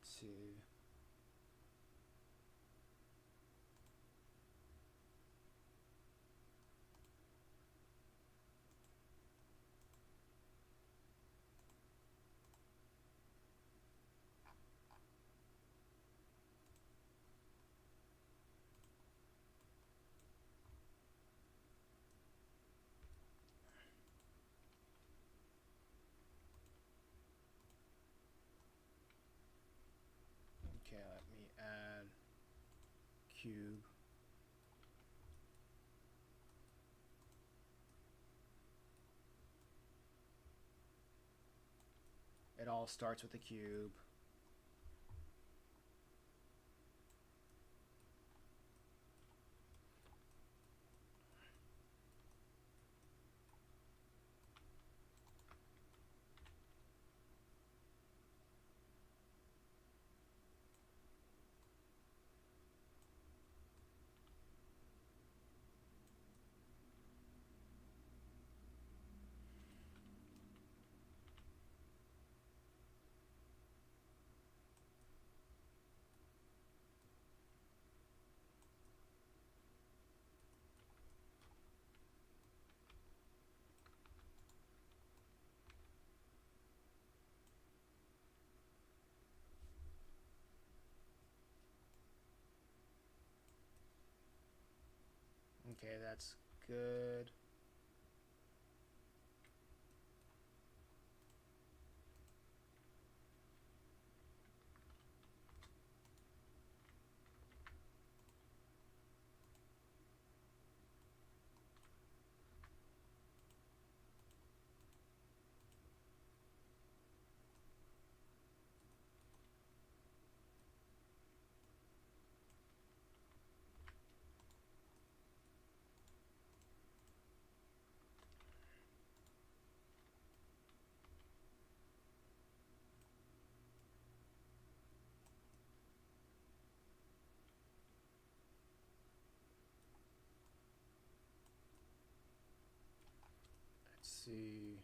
S1: Let's see. Okay, let me add cube. It all starts with a cube. Okay, that's good. Let's see.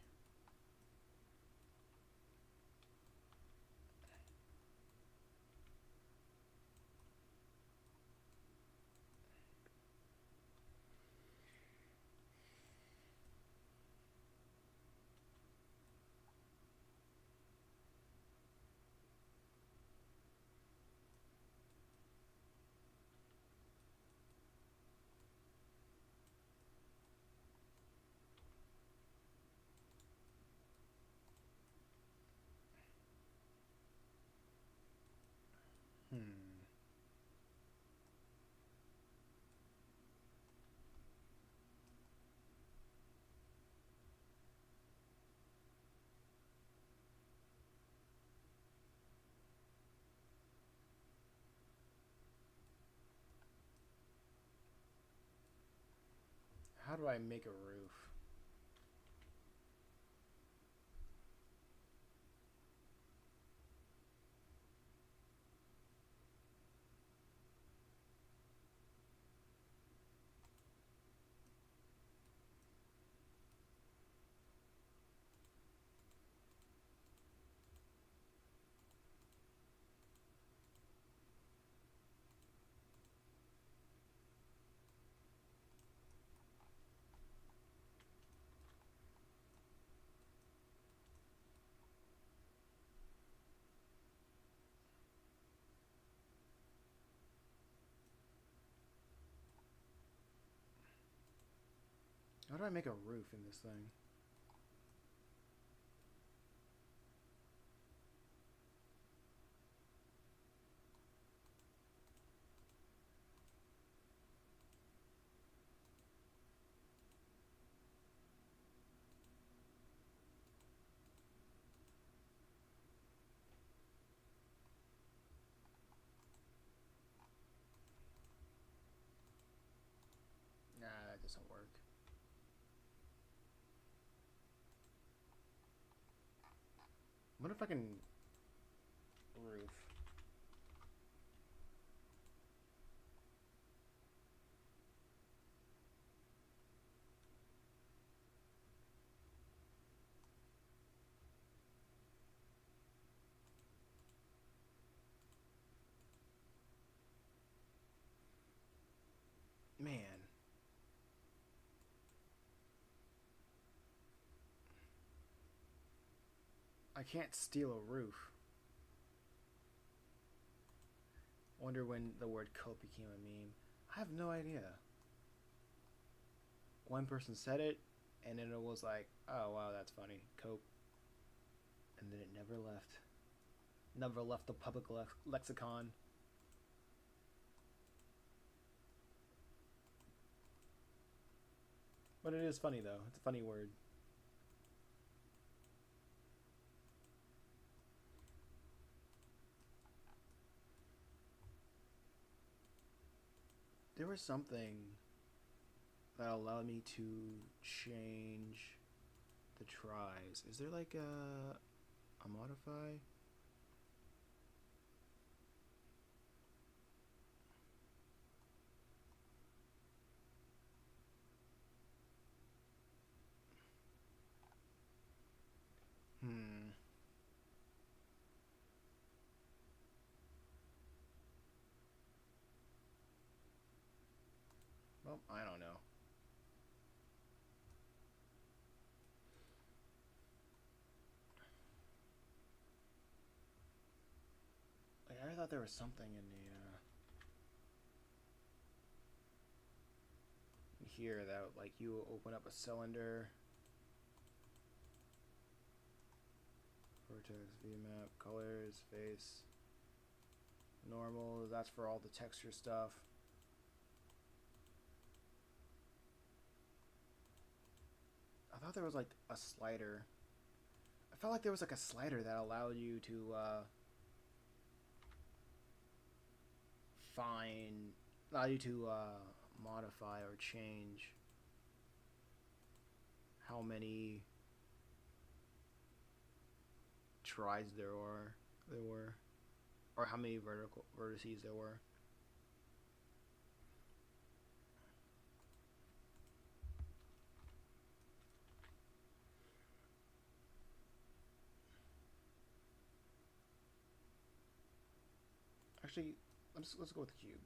S1: How do I make a roof? How do I make a roof in this thing? Nah, that doesn't work. What if I can roof? Man. I can't steal a roof. Wonder when the word cope became a meme. I have no idea. One person said it, and then it was like, oh wow, that's funny. Cope. And then it never left. Never left the public lexicon. But it is funny though. It's a funny word. There was something that allowed me to change the tries. Is there like a modify? Hmm. Well, I don't know. Like, I thought there was something in the here that like you open up a cylinder. Vertex, VMAP, colors, face, normal. That's for all the texture stuff. I thought there was like a slider. I felt like there was like a slider that allowed you to find, allow you to modify or change how many tries there were, or how many vertices there were. Actually, let's go with the cube.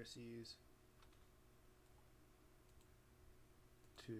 S1: vertices to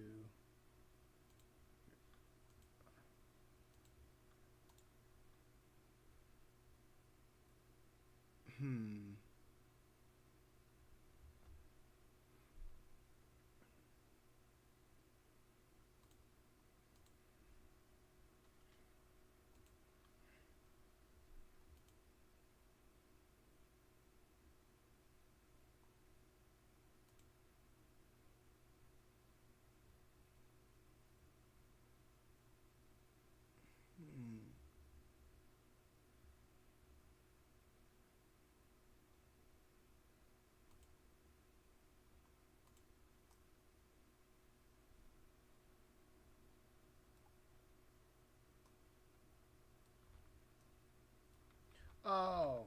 S1: Oh,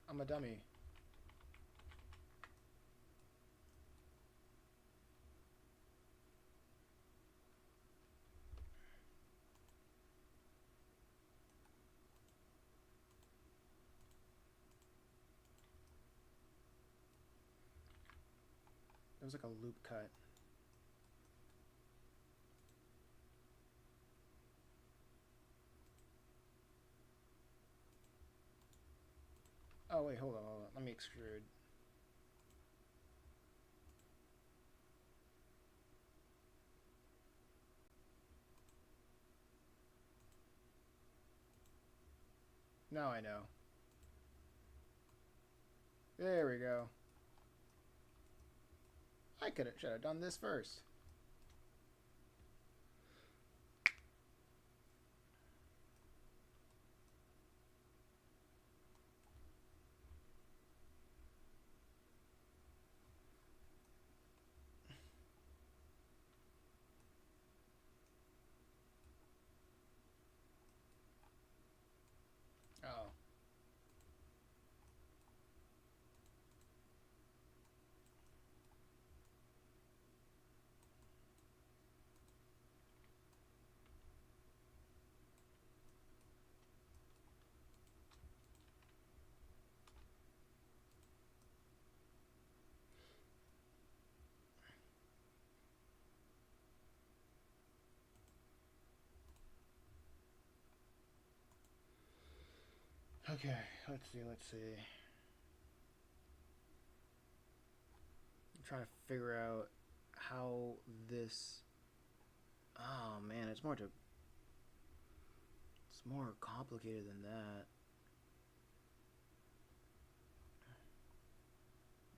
S1: I'm a dummy. It was like a loop cut. Oh wait, hold on. Let me extrude. Now I know. There we go. I should have done this first. Oh. Okay, let's see. I'm trying to figure out how this. Oh man, it's more complicated than that.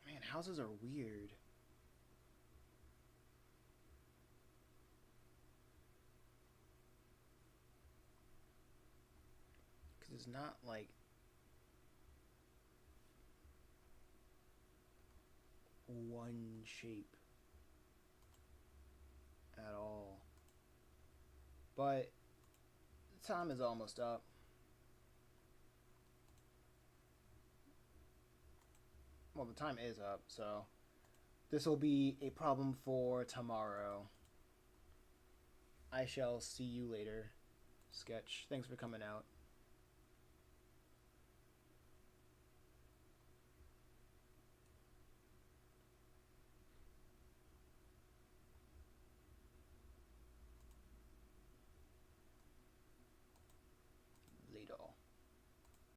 S1: Man, houses are weird. Because it's not like one shape at all. But the time is almost up. Well, the time is up, so this will be a problem for tomorrow. I shall see you later. Sketch. Thanks for coming out.